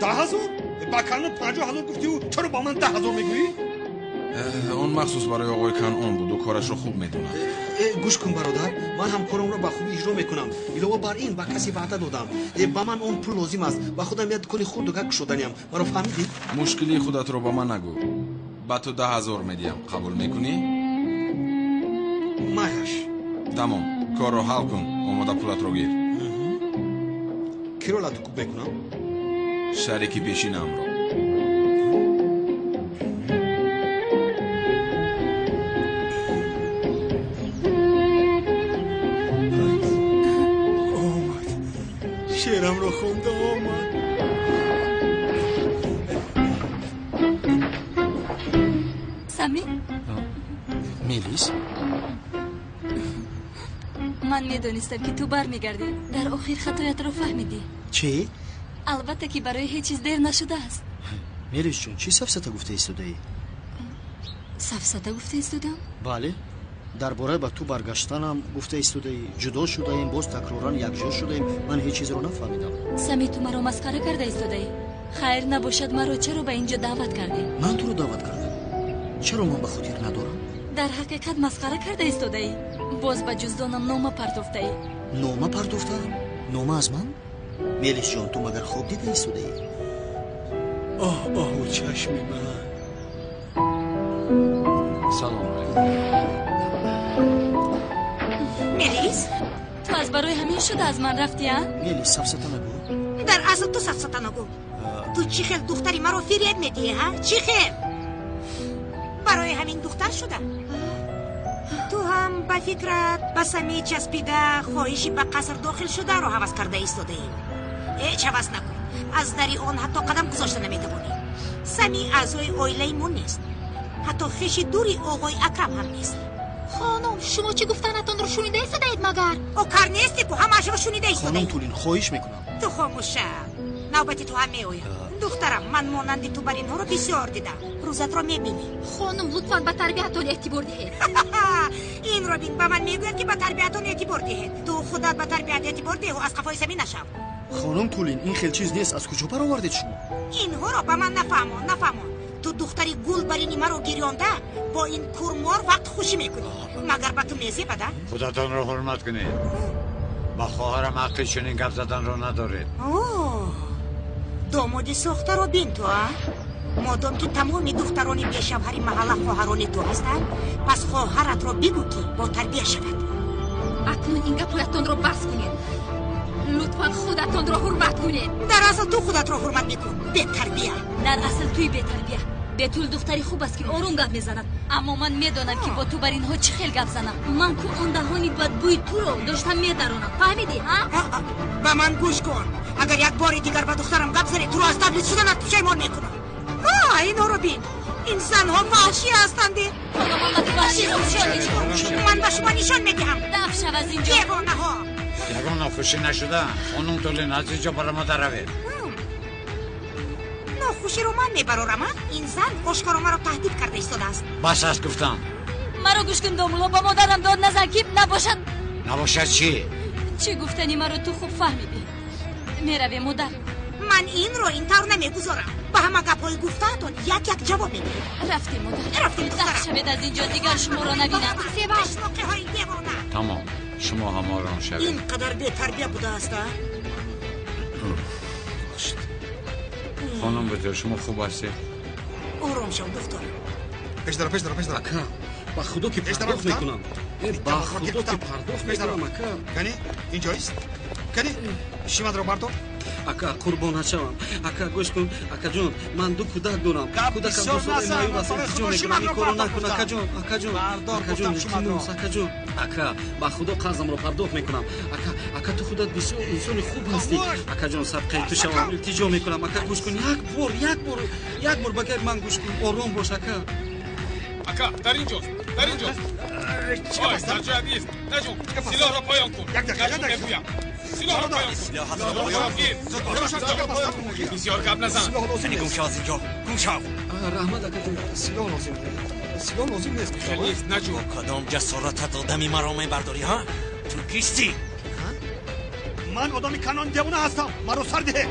10,000؟ با کلا 50,000 گفتی و چرا با من 10,000 میگویی؟ اون مخصوص برای آقای کنعان بود و کارش رو خوب میدونم گوش کن برادر من هم کارم رو با خوبی اجرا میکنم علاوه بر این با کسی وعده دادم با من اون پول لازم است و خودم یاد کنی خورد و گک شدنیم مرا فهمیدی؟ مشکلی خودت رو با من نگو با تو 10,000 میدیم قبول میکنی؟ مایش تمام کار رو حل کن اومده پولت رو گیر کی رو لاتو کوب میکنم؟ شریکی پیشینم رو شعرم رو خونده آمد سمی میلیس من میدونستم که تو بر میگردی در آخر خطایت رو فهمیدی چی؟ البته که برای هیچ چیز دیر نشده است میلیس جون چی سفسطه گفته ایستاده ای؟ سفسطه گفته ایستادم؟ بله درباره با تو برگشتنم گفته ایستاده ای جدا شده ایم باز تکرارا یکجا شده ایم من هیچ چیز رو نفهمیدم سمی تو مرا مسخره کرده ایستاده ای خیر نباشد مرا چرا به اینجا دعوت کردی؟ من تو رو دعوت کردم چرا من به خاطر ندارم؟ در حقیقت مسخره کرده ایستاده ای باز به جزدانم نامه پرتفته ای نامه پرتفتم؟ نامه از من؟ میلیس جان تو مگر خواب دیده ایستاده ای؟ آه چشم من سلام میلیس تو از برای همین شده از من رفتی ها؟ میلیس سفسطه نگو در اصل تو سفسطه نگو تو چی خیل دختری مرا فریاد میدی ها؟ چی خیل؟ برای همین دختر شده تو هم به فکرت به سمی چسبیده خواهشی به قصر داخل شده رو حوض کرده ایستاده ای هیچ حوض نکن از دری آن حتی قدم گذاشته نمیتوانی سمی اعضای عائله مون نیست حتی خیش دوری آقای اکرم هم نیست خانم شما چی گفتنتون رو شنیده ایستاده اید مگر؟ او کار نیستی که همش رو شنیده ایستاده خانم طولین خواهش میکنم تو خاموشه نوبتی تو هم میآید دخترم من مانند تو بر اینها رو بسیار دیدم روزت رو میبینی خانم لطفاً به تربیتتون اعتبار دهید این رو بین به من میگوید که به تربیتتون اعتبار دهید تو خودت به تربیت اعتبار ده و از قفای سمی نشو خانم طولین این خیلی چیز نیست از کجا برآوردید شما اینها رو به من نفهمون تو دختری گل برینی مرا گریانده با این کورمار وقت خوشی میکنی مگر به تو میزه بده خودتان رو حرمت کنید با خواهرم حق چنین گپ زدن رو ندارید دامادی ساخته رو بین تو مادام که تمامی دخترانی بیشوهری محله خواهرانی تو هستند پس خواهرت رو بگو که با تربیه شود اکنون این گپایتون رو بس کنید لطفاً خودتون رو حرمت کنید در اصل تو خودت رو حرمت میکن به تربیه در اصل توی به تربیه بتول دختری خوب است که آروم گپ میزند اما من میدانم که با تو بر اینها چه خیل گپ زنم من که اون دهانی بدبوی تو رو داشتم میدارونم فهمیدی ها به من گوش کن اگر یک بار دیگر با دخترم گپ زنی تو رو از تبلیغ شدنت پشیمان میکنم اینا رو بین این زنها وحشی هستند من به شما نشان میدهم دفع شو از اینجا دیوانه ها یگان خوشی نشده خانم طولین از اینجا برای ما دروید ناخوشی رو من میبرارم این زن آشکارا مرا تهدید کرده ایستاده است بس است گفتم مرا گوش کن دامولا با مادرم داد نزن که نباشد چی گفتنی مرا تو خوب فهمیدی میروی مادر من این رو این طور نمیگذارم به همه گپای گفتهتون یک جواب میدم رفتی مادر دست شوید از اینجا دیگر شما را نبینم تمام شما هم آرام شوید اینقدر بی تربیه بوده است خانم بطور شما خوب هستی؟ آرام شو دختر پیش در اکا با خدا که پرداخت میکنم با خدا که پرداخت میکنم اکا کنی اینجایست کنی شیمت رو بردار اکا قربان شوم اکا گوش کن اکا جون من دو کودک دارم کودکم دو سال مایور است التجا میکنم این کارو نکن اکا جون اکا جون اکا با خدا قرضم رو پرداخت میکنم اکا تو خودت بسیار انسان خوب هستی اکا جون صدقه تو شوم التجا میکنم اکا گوش کن یک بار بگیر من گوش کن آروم باش اکا در اینجا آی درجا نیست نجوم سلاح را پایان کن یک دقیقه بگویم سلاح را پایان کن بسیار قبل نزن یعنی گم شو از اینجا گم شو رحمت اکا سلاح لازم سلاح لازم نیست نیست نجوم کدام جسارت آدمی مرا میبرداری ها تو کیستی من آدمی کنان دیوانه هستم مرا سر ده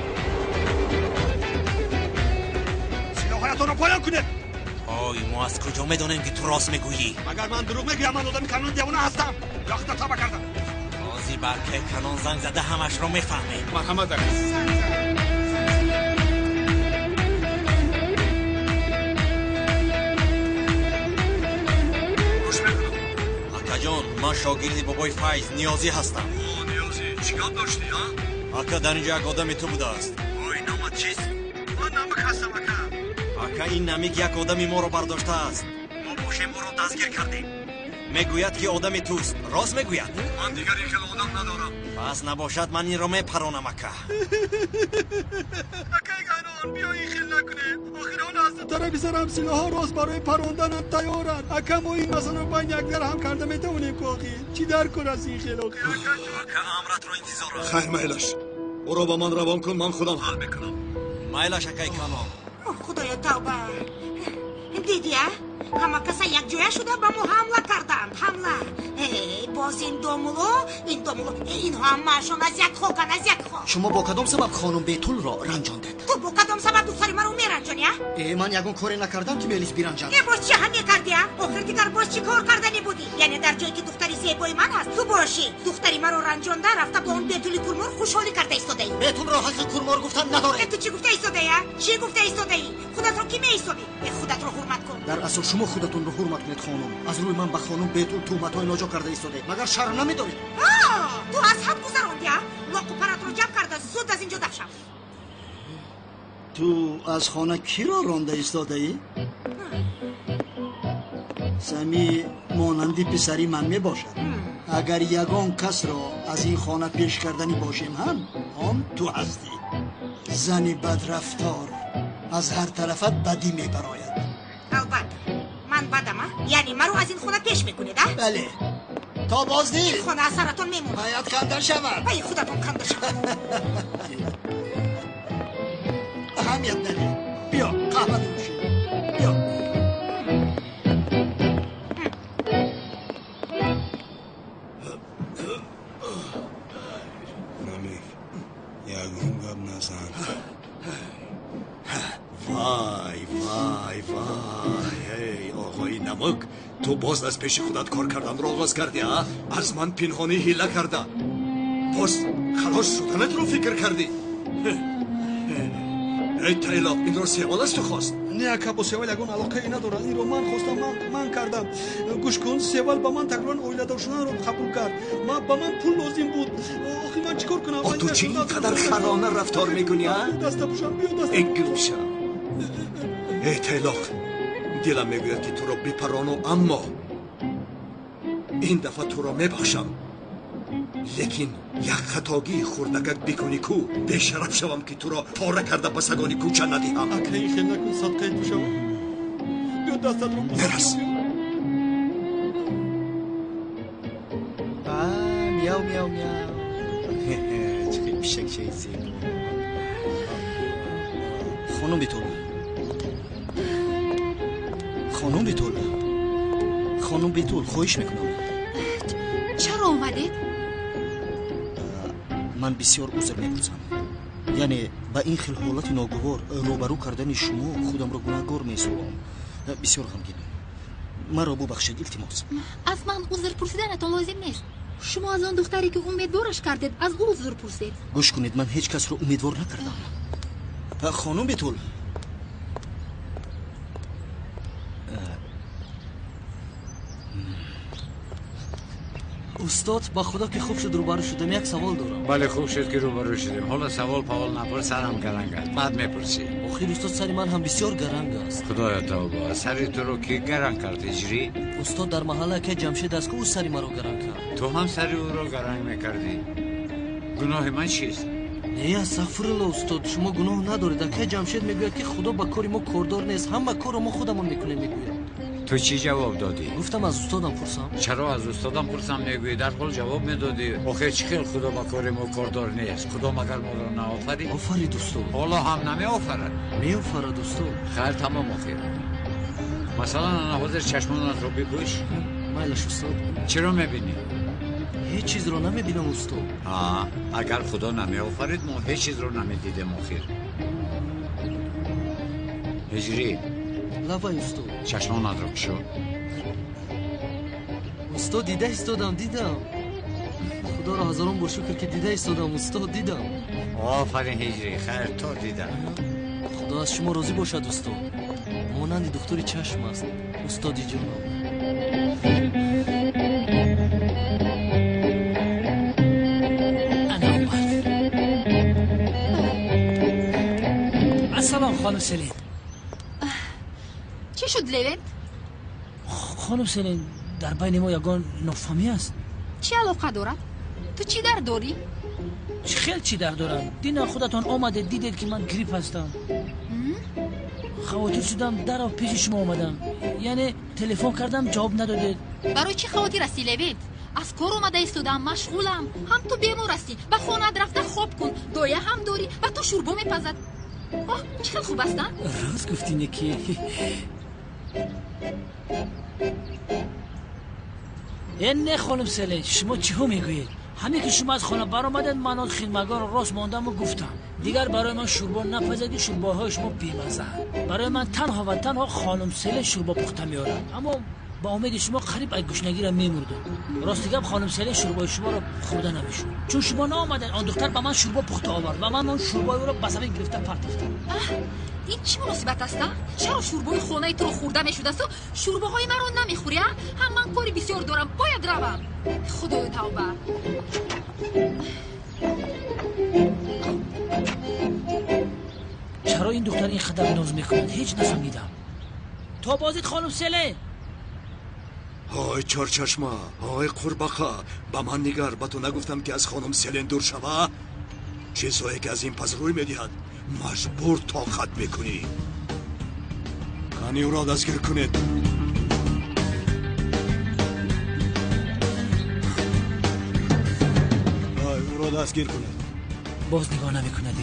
سلاحایتان را پایان کنید آی ما از کجا میدونیم که تو راست میگویی اگر من دروغ میگویم من آدمی کنان دیوانه هستم یا خدا تابه کردم بازی برکه کنان زنگ زده همش را میفهمه مرحمت دارم اکا جان من شاگرد بابای فیض نیازی هستم نیازی چیکار داشتی ها؟ اکا در اینجا یک آدمی تو بوده است اوی نامت چیست؟ من نامک هستم اکا این نمیک یک آدمی ما رو برداشته است ما باشیم او رو دستگیر کردیم میگوید که آدمی توست راست میگوید من دیگر این خیل آدم ندارم پس نباشد من این رو میپرانم اکا اکا بیا این خیل نکنه آخر حال از طرف بزرم سلاح ها راست برای پراندن تیارن اکا ما این مسئله رو باید یک در هم کرده میتونیم که آخی چی در کن از این خیل آخی اکا امرت رو انتظار خیر میلش او را با من روان کن من خودم حل میکنم میلش اکا کانون خدایا توبه دیدی همه کسا یک جویا شده با مو حمله کردند حمله باز این دومولو اینها همهشون از یک خوکن از یک خوک شما با کدام سبب خانم بیتول را رنجاندید؟ تو با کدام سبب دوستاری من رو میرنجانی؟ من یکون کاری نکردم که میلیس بیرنجاند باز چی همی کردی؟ آخر دیگر باز چی کار کردنی بودی؟ یعنی در جایی که دختری زیبای من هست تو باشی دختری من رو رنجانده رفته با اون بیتولی کورمور خوشحالی کرده ایستاده ای بیتول را حق کورمور گفتن نداره تو چی گفته ایستاده ای؟ چی گفته ایستاده ای؟ خودت رو کی میایستادی؟ خودت رو حرمت کن در اصل شما خودتون رو حرمت کنید خانم از روی من به خانم بیتول تهمت‌های ناجا کرده ایستاده مگر شرم نمیدارید تو از حد گذراندی لاق و پرت رو جمع کرده زود از اینجا دفشم تو از خانه کی را رانده ایستاده ای؟ سمی مانندی پسری من می باشد اگر یگان کس را از این خانه پیش کردنی باشیم هم تو هستی زنی بدرفتار از هر طرفت بدی می براید البته من بدم یعنی من رو از این خونه پیش میکنید بله تا بازدید این خونه از سرتون میمونه باید کندر شود ای خودتون کندر شود اهمیت نده بیا قهوه بنوشیم بیا نمیک یکون گب نزن وای وای وای ای آقای نمک تو باز از پیش خودت کار کردن رو آغاز کردی ها؟ از من پنهانی حیله کرده باز خلاص شدنت رو فکر کردی ای تایلاق این رو سیوال است تو خواست نه اکا با سیوال یکون علاقه ای ندارن این رو من خواستم من کردم گوش کن سیوال با من تقریبا اویلدار شدن رو قبول کرد با من پول لازم بود آخی من چیکار کنم تو چی اینقدر خرانه رفتار میکنی ها؟ دست پوشم بیا دست ای گوشم ای تایلاق دلم میگوید که تو رو بپرانم اما این دفعه تو رو میبخشم لیکن یک خطاگی خوردگک بکنی کو بیشرف شوم که تو را پاره کرده بسگانی کوچه ندیهم اکا این خیلی نکن صدقه تو شوم بیا دستت رو نرس میاو میاو میاو چه پیشک چیزی خانم بیتول خانم بیتول خواهش میکنم چرا اومدید؟ من بسیار عذر می‌پرسم یعنی با این خیل حالت ناگوار روبرو کردن شما خودم را گناهکار می‌سازم بسیار غمگینم مرا ببخشید التماس از من عذر پرسیدنتان لازم نیست شما از آن دختری که امیدوارش کردید از او عذر پرسید گوش کنید من هیچ کس رو امیدوار نکردم خانم بیتول استاد با خدا که خوب شد روبرو شدم یک سوال دارم بله خوب شد که روبرو شدیم حالا سوال پاول نپرس سرم گرنگ است بعد میپرسی آخر استاد سر من هم بسیار گرنگ است خدایا توبه سر تو رو کی گرنگ کرد اجری استاد در محله که جمشید است که او سری مرا گرنگ کرد تو هم سر او رو گرنگ میکردی گناه من چیست نه استغفرالله استاد شما گناه ندارید که جمشید میگوید که خدا با کاری ما کاردار نیست هم با کار ما خودمون میکنه میگوید تو چی جواب دادی؟ گفتم از استادم پرسم. چرا از استادم پرسم میگویی؟ در حال جواب میدادی. آخه چی خیلی خدا با کار ما کاردار نیست. خدا مگر ما را نآفرید؟ آفرید استاد. حالا هم نمی آفرد. می آفرد استاد. خیر تمام آخر. مثلا انا حاضر چشمانت رو بپوش. مایلش استاد. چرا میبینی؟ هیچ چیز رو نمیبینم استاد. اگر خدا نمی آفرید ما هیچ چیز رو نمیدیدیم آخر. هجری لوای استاد. چشمانت رو بشو. استاد دیده استادم دیدم. خدا را هزاران با شکر که دیده استادم استاد دیدم. آفرین هجری خیر تو دیدم. خدا از شما راضی باشد استاد. مانند دکتری چشم است استادی جانم. سلام خانم سلین. چی شد لوینت؟ خانم سلین در بین ما یگان نافهمی است. چی علاقه دارد؟ تو چی در داری؟ خیلی چی در دارم. دینا خودتان آمده دیدید که من گریپ هستم. خواطر شدم در پیش شما آمدم. یعنی تلفن کردم جواب ندادید. برای چی خواطر هستی لوینت؟ از کار اومده ایستادم مشغولم. هم تو بیمار هستی به خانه رفته خواب کن. دایه هم داری و تو شوربا میپزد. چه خوب است. راست گفتی نکی. نه خانم سلین شما چی هم میگویید؟ همین که شما از خانه برآمدید من آن خدمتگار راست ماندم و گفتم دیگر برای من شوربا نپزدی. شورباهای شما بیمزه. برای من تنها و تنها خانم سلین شوربا پخته میارد. اما با امید شما قریب از گشنگی را میمردم. راستی گپ خانم سلین شوربای شما را خورده نمیشد چون شما نآمدید. آن دختر به من شوربا پخته آورد و من اون شوربای او را به زمین گرفته پرتافتم. این چی مناسبت است؟ چرا شوربای خانه تو رو خورده میشد است؟ شورباهای من رو نمیخوری؟ هم من کاری بسیار دارم باید روم. خدای توبه. چرا این دختر این خدر ناز میکند؟ هیچ نفهمیدم. تو بازید خانم سلین. های چارچشمه های قرباقه با من نگر. با تو نگفتم که از خانم سلین دور شوه؟ چیزهایی که از این پس روی میدهد مجبور طاقت میکنی. کنی او را دستگیر کنید. های او را دستگیر کنید. باز نگاه نمیکند.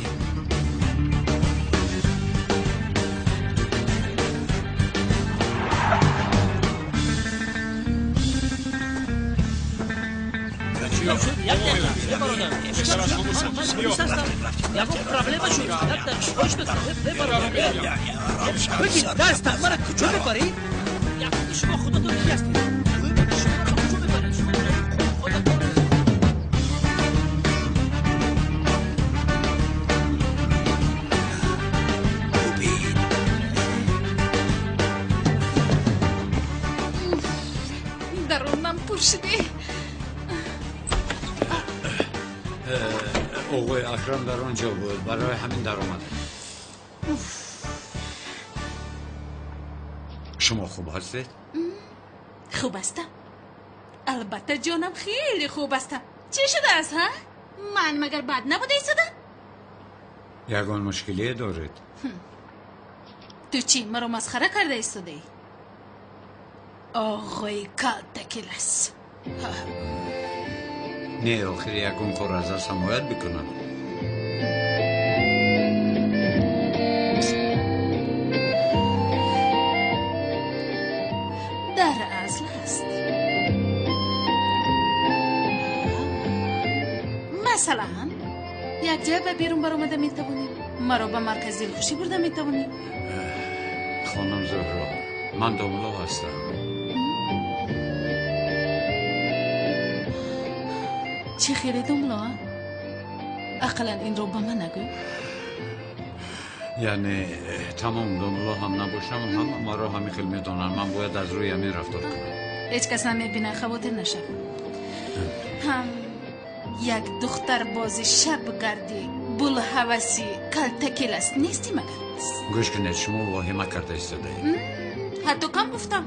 دست مرا کجا ببری؟ شما خودتون کی هستید؟ درونم پر شده. آقای اکرم در آنجا بود برای همین در آمده. شما خوب هستید؟ خوب هستم. البته جانم خیلی خوب هستم. چی شده است ها؟ من مگر بد نبوده ایستادم؟ یگان مشکلی دارید. تو چی مرا مسخره کرده ایستاده؟ آقای کالتکیلس. نه آخر یکم کار از حمایت بکنم. در اصل هست. مثلا یک جای به بیرون برآمده میتوانیم. مرا به مرکز دلخوشی برده میتوانیم. خانم زهرا من داملا هستم. چه خیلی داملا؟ اقلا این رو به من نگو. یعنی تمام داملا هم نباشم هم مرا همین خیلی میدانن من باید از روی همین رفتار کنم. هیچ کس نمیبینه خواطر نشد. هم یک دختر بازی شب گردی بول حوثی کالتکیل است نیستی مگر؟ گوش کنید شما واهمه کرده ایستاده. حتی کم گفتم.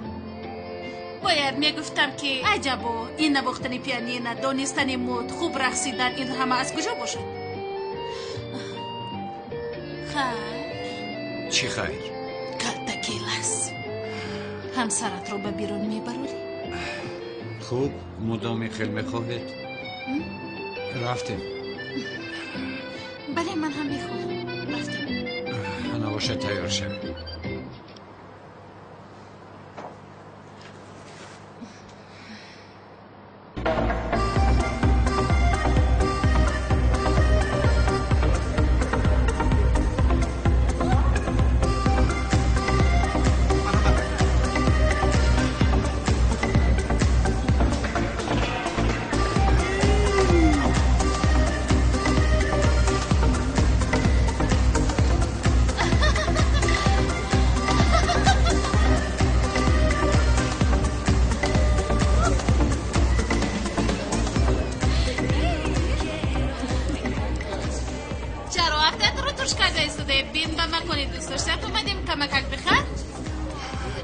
باید میگفتم که عجبا این نواختن پیانین دانستن مود خوب رقصیدن این همه از کجا باشد؟ خیر چی خیر؟ کالتکیل است. همسرت رو به بیرون میبروری؟ خوب مدامی خیلی میخواهید رفتیم. بله من هم میخوام رفتیم. نباشه تیار شد.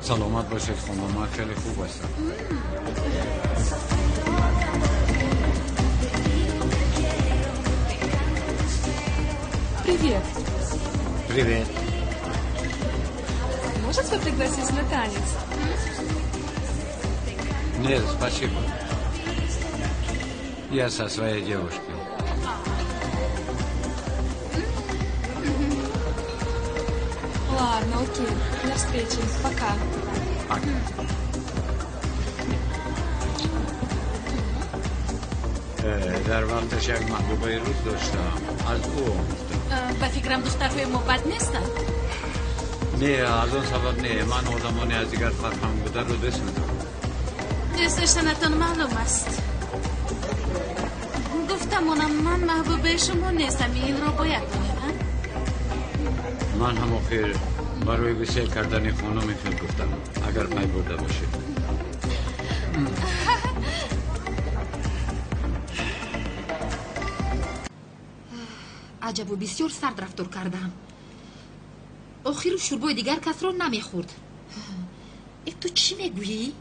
سلامت باشید خانم من خیلی خوب هستم. Привет. Привет. Может вас пригласить на танец? Нет, спасибо. Я со своей девушкой. Ладно, окей. До встречи. Пока. در وقتش یک محبوبه روز داشتم از او به فکرم دخترهای ما بد نیستن. نه از اون سبب نه من آدمانی از دیگر فرهنگ بوده رو دوست می‌دارم. دوست داشتنتان معلوم است. گفتم من محبوبه شما نیستم این رو باید بگم. من هم آخر برای بسیار کردن خانمی خیلی گفتم اگر پای برده باشه. عجب و بسیار سرد رفتار کردم. آخر شوربای دیگر کس را نمیخورد. تو چی میگویی؟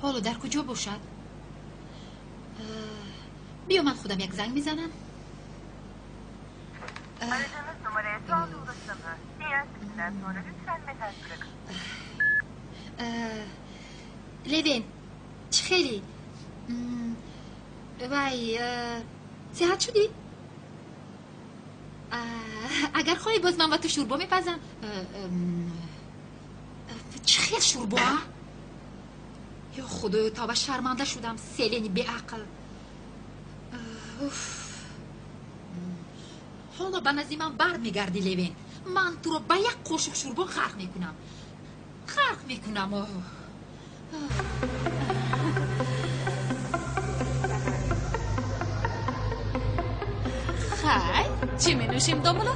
حالا در کجا باشد؟ بیا من خودم یک زنگ میزنم. Aradığınız numaraya şu anda ulaşılamıyor. Diğer sesinden sonra lütfen mesaj bırakın. لوین چی خیلی؟ وای صحت شدی؟ اگر خواهی باز من و تو شوربا میپزم. چی خیلی شوربا؟ یا خدایا تا شرمنده شدم سیلینی بی عقل. حالا به نزدی من بر میگردی لوین. من تو رو به یک قاشق شوربا غرق میکنم. خیلی چی می نوشیم دامولا؟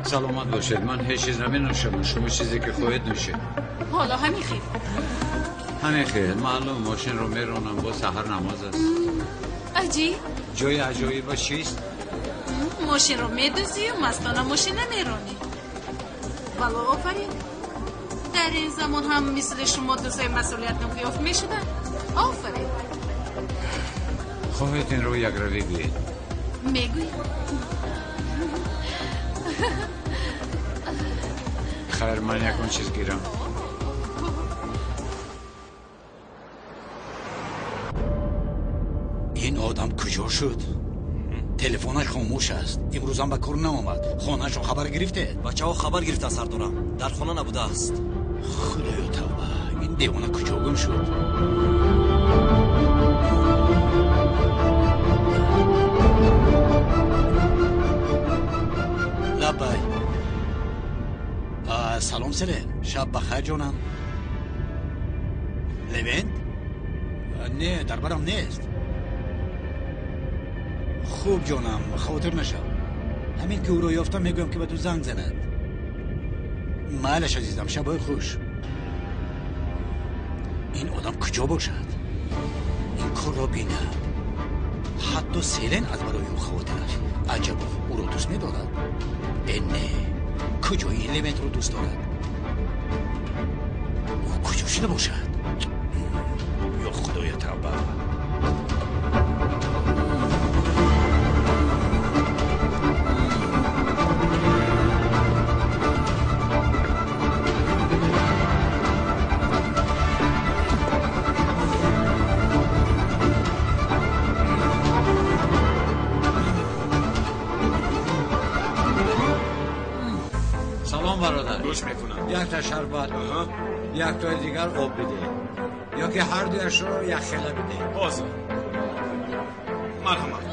سلامت باشید من هیچ چیز نمی نوشم شما چیزی که خواهید نوشید. حالا همین خیلی همین خیلی معلوم ماشین رو میرونم با سحر نماز است. عجیب جای عجایب چیست؟ ماشین رو میدوزی و مستانه ماشین نمیرونی. والا آفرین در این زمان هم مثل شما دوستای مسئولیت نقیاف میشدن. آفرین خواهید این رو یک روی بید میگوی خیر من یکون چیز گیرم. این آدم کجا شد؟ تلفنش خاموش است. امروز هم به کار نآمد. خانه‌اش رو خبر گرفته؟ بچه‌ها خبر گرفتن سردارم. در خانه نبوده است. خدایا توبه. این دیوانه کجا گم شد؟ لبای. سلام سلام. شب بخیر جانم. لوین؟ نه در برم نیست. خوب جانم خاطر نشو. همین که او رو یافتم میگویم که به تو زنگ زند. معلش عزیزم شبای خوش. این آدم کجا باشد؟ این کار را بینه. حتی سیلن از برای او خاطر است. عجب او رو دوست می‌دارد. نه کجای این لیمت رو دوست دارد؟ او کجا شده باشد؟ یا خدای توبه. کنم؟ یک تا شربت، یک تا دیگر آب بده، یا که هر دویش رو یک خیله بده. بازم مرحمت.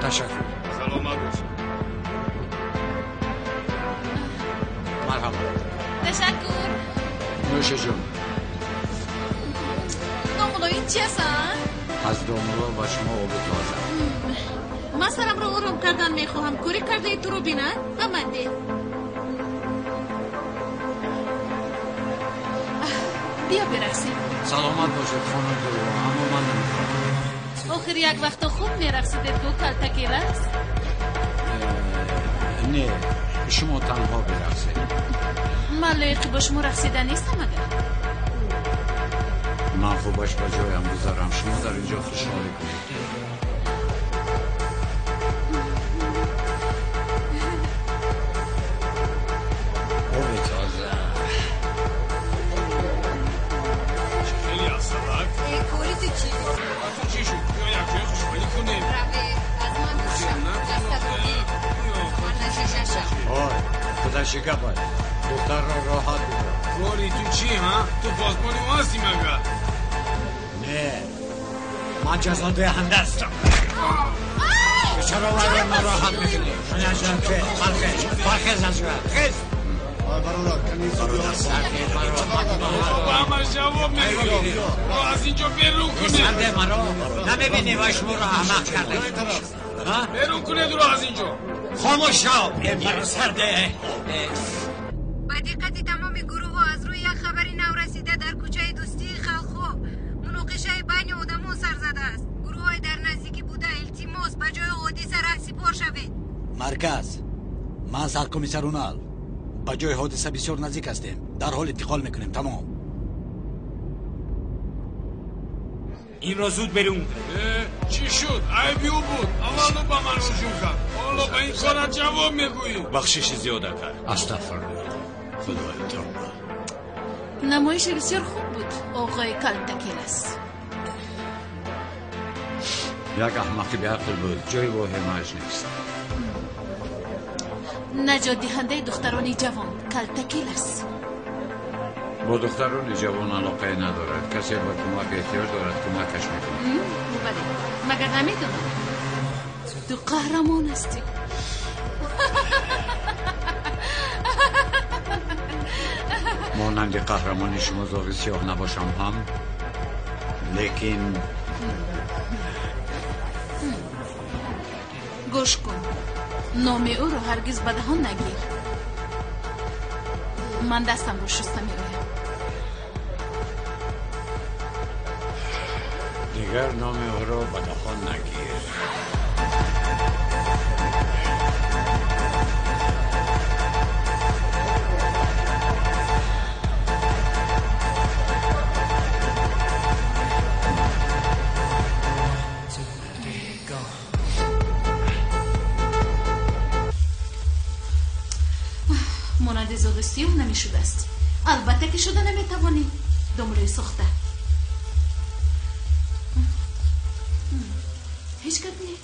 تشکر. سلامت باشید. مرحبا. تشکر. نوش جون. دامولو این چی هستن؟ از دامولو با شما آب تازه. من سرم رو آرام کردن میخواهم. کوری کرده تو رو بینن و من ده. بیا برقصیم. سلامت باشید خانم درو، اما من نمیخوام. آخر یک وقت خوب میرقصیده دو کلتکی رقص؟ نه، شما تنها برقصید. من لایقی با شما رقصیدن نیستم اگر. من خوبش با جایم بذارم، شما در اینجا خوشحالی کنید. آب تازه. خیلی اصلاک. کوری تو چی؟ تو چی شد؟ یا یک جای خوشحالی کنیم. روی از من دوشم دست بودی من نشششم. آی خدا شکر دختر را راحت بده. کوری تو چی ها؟ تو پاسبانی ما هستی مگر؟ نه من جزا دهنده هستم. چرا من را ناراحت میکنی؟ من اجرم که برخیز از رد خیز. برادر کمی برادر سرخیز با همه جواب میگوی. رو از اینجا بیرون کنید. سرده مرا نمیبینی و شما را احمق کرده. بیرون کنید رو از اینجا. خاموش شو مرا سرده. با دقت تمام گروه ها از روی یک خبری نو رسیده در کوچه دوستی خلخو مناقشه بین آدمون سر زده است. گروه های در نزدیکی بوده التماس به جای حادثه راه سپار شوید. مرکز من سرکمیسر اونال به جای حادثه بسیار نزدیک هستیم، در حال انتقال میکنیم. تمام. این را زود برون. چی شد؟ عیبیو بود. اولو با من رجوع کرد. حالا به این کارت جواب میگویی. بخشش زیاده کرد. استغفرالله. خدای توبه. نمایش بسیار خوب بود آقای کلتکیلس. یک احمقی به عقل بود، جای واهمه‌اش نیست. نجات دهنده دختران جوان کلتکیلس. با دختران جوان علاقه ندارد. کسی با کمک احتیاج دارد کمکش میکنه. بله مگر نمیدونم تو قهرمان هستی. مانند قهرمانی شما زاغ سیاه نباشم هم، لیکن گوش کن، نام او رو هرگز به دهان نگیر. من دستم رو شسته می‌آیم. دیگر نام او رو به دهان نگیر. مانند زاغ سیاه نمی‌شده است. البته که شده نمی‌توانی. دمره سخته. هیچ کد نی.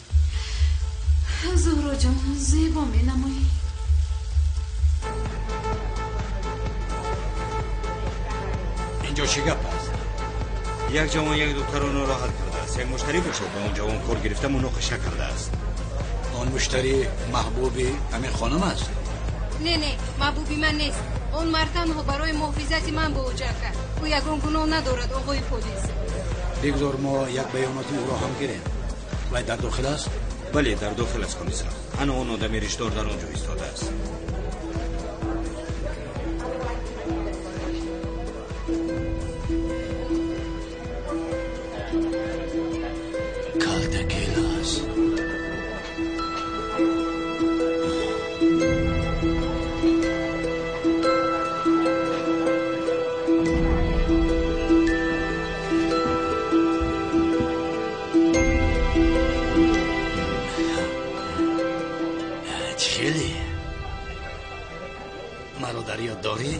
زهرا جان زیبا می‌نمایی. اینجا چی گپ است؟ یک جوان یک دکتر رو ناراحت کرده است. یک مشتری باشه با اون جوان کار گرفته مناقشه کرده است. آن مشتری محبوبی همین خانم است؟ نه محبوبی من نیست. اون مرتن ها برای محافظت من به اوجه کرد. او یگان گناه ندارد آقای پلیس. بگذار ما یک بیانات او را هم گیریم. و در داخل است؟ بله در داخل است کمیسر. انا اون آدم ریشدار در آنجا ایستاده است. کالتکیلاس. چلی؟ مرا در یاد داری؟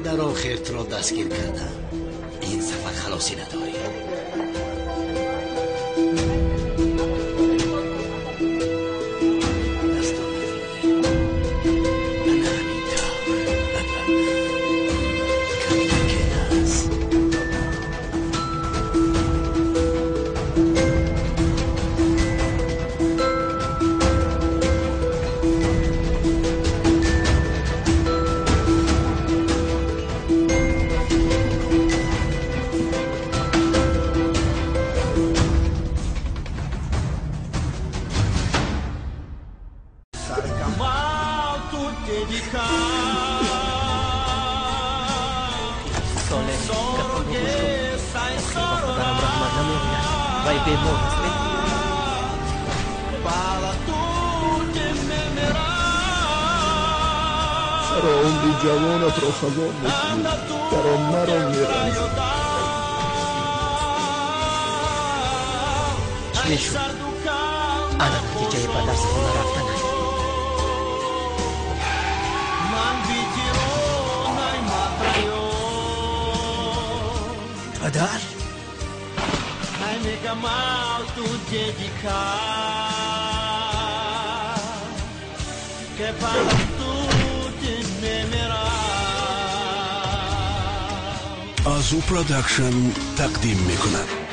در آخر تو را دستگیر کردم. این سفر خلاصی نداری. صالح گفتم رو گوش کن آخر با خودم رحمت نمیگوید وی بیمار هستی چرا عمری جوانت را خزان میکنی چرا مرا میرنی چی شد انا نتیجه به درس خونه رفتن پدر آزو پروداکشن تقدیم میکند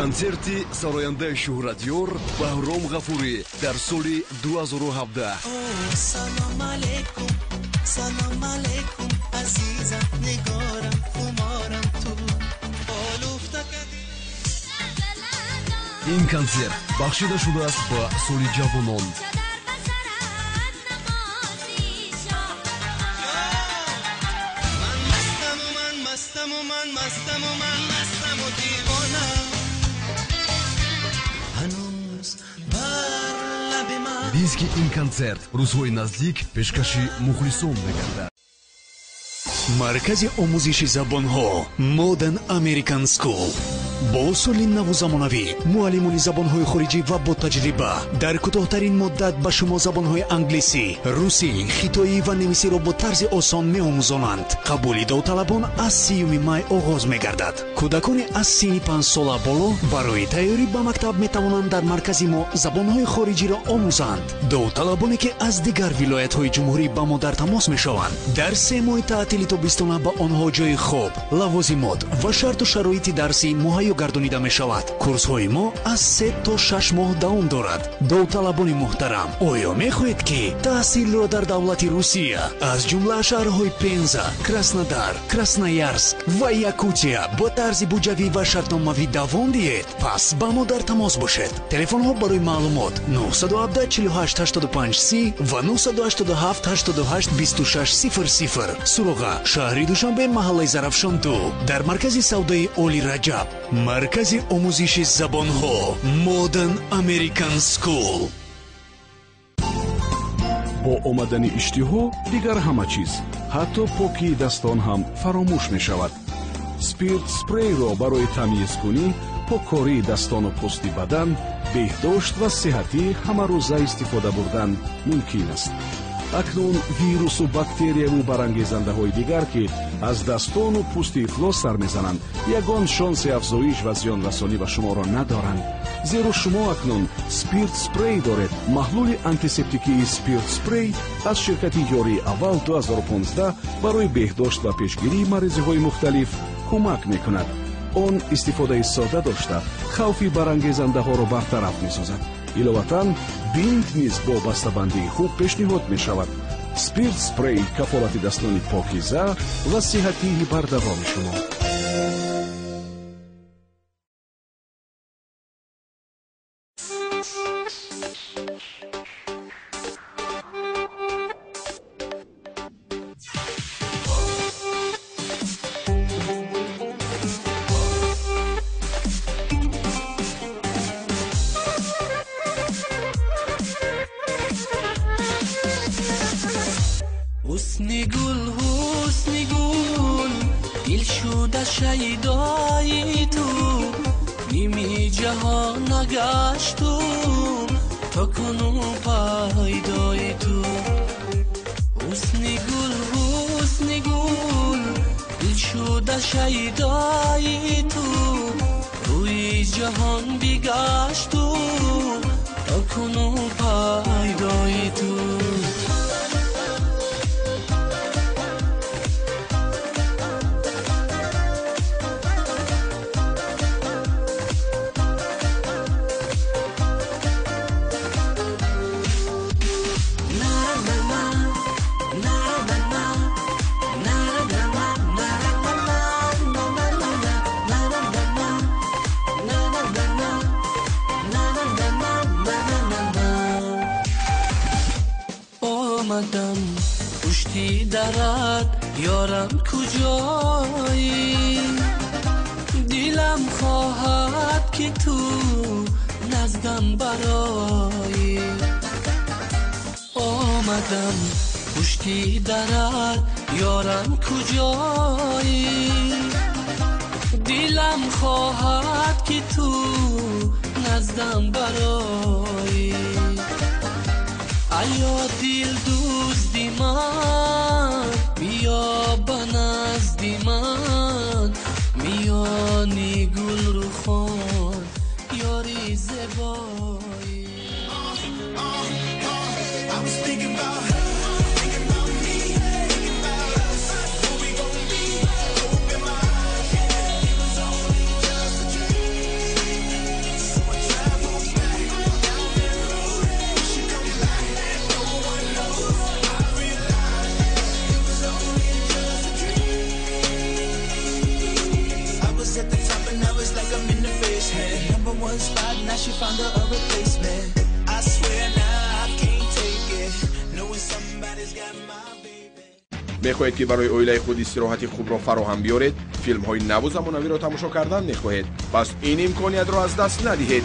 концерти сарояндаи шӯҳратёр Баҳром Ғафурӣ дар соли 2017. салом алейкум, салом алейкум, азизам, нигорам, хуморам ту. ин концерт бахшида шудааст ба соли ҷавонон. диски ин концерт рӯзҳои наздик пешкаши мухлисон мегардад. маркази омӯзиши забонҳо Modern American School бо усули наву замонавӣ муаллимони забонҳои хориҷӣ ва бо таҷриба дар кӯтоҳтарин муддат ба шумо забонҳои англисӣ, русӣ, хитоӣ ва немисиро бо тарзи осон меомӯзонанд. қабули довталабон аз 30 май оғоз мегардад. кӯдакони аз синни 5 сола боло барои тайёрӣ ба мактаб метавонанд дар маркази мо забонҳои хориҷиро омӯзанд. довталабоне ки аз дигар вилоятҳои ҷумҳурӣ ба мо дар тамос мешаванд дар 3 моҳи таътили тобистона ба онҳо ҷойи хоб, лавозимот ва шарту шароити дарсӣ муҳайё гардонида мешавад. курсҳои мо аз 3 то 6 моҳ давом дорад. довталабони муҳтарам, оё мехоҳед ки таҳсилро дар давлати Русия аз ҷумла шаҳрҳои Пенза, Краснодар, Красноярск ва Якутия бо тарзи буҷавӣ ва шартномавӣ давом диҳед? пас ба мо дар тамос бошед. телефонҳо барои маълумот 917 48 85 30 ва 987 88 26 00. суроға шаҳри Душанбе, маҳаллаи Зарафшон 2 дар маркази савдои Оли Раҷаб. маркази омӯзиши забонҳо Modern American School. бо омадани иштиҳо дигар ҳама чиз ҳатто покии дастон ҳам фаромӯш мешавад. спирт спрейро барои тамйизкунӣ поккории достону пӯсти бадан, беҳдошт ва сеҳатӣ ҳамарӯза истифода бурдан мумкин аст. акнун вирусу бактерияву барангезандаҳои дигар ки аз достону пӯсти ифлос сар мезананд, ягон шонси афзоиш ва зиёнрасонӣ ба шуморо надоранд. зеро шумо акнун спирт спрей доред. маҳлули антисептикии спирт спрей аз ширкати ёрии аввал 2015 барои беҳдошт ва пешгирии маризиҳои мухталиф кӯмак мекунад. он истифодаи сода дошта хавфи барангезандаҳоро бартараф месозад. иловатан бинт низ бо бастабандии хуб пешниҳод мешавад. спирт спрей кафолати дастони покиза ва сеҳатии бардавоми шумо. حسنی گل دل شده شیدای تو نیمی جهان نگشتم تا کنون پیدای تو حسنی گل دل شده شیدای تو روی جهان بگشتم تا کنون پیدای تو آمدم پشتی درت یارم کجایی دلم خواهد که تو نزدم برایی آمدم پشتی درت یارم کجایی دلم خواهد که تو نزدم برایی ایا دل دوستی من بیا بنزدی من میانی گل رو خان یاری زبایی میخواهید که برای اویله خود استراحتی خوب را فراهم بیارید، فیلم های نو و زمانوی را تماشا کردن میخواهید، پس این امکانیت را از دست ندهید.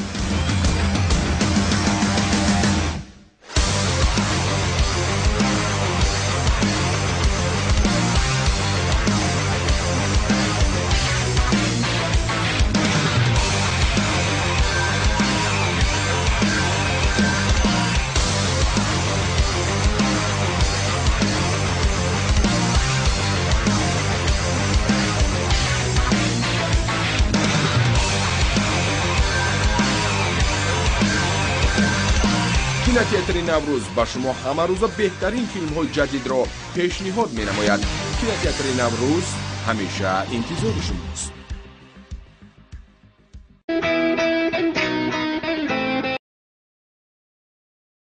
کینوتئاتر نوروز با شما همه روزا بهترین فیلم های جدید را پیشنهاد می نماید. کینوتئاتر نوروز همیشه انتظار شماست.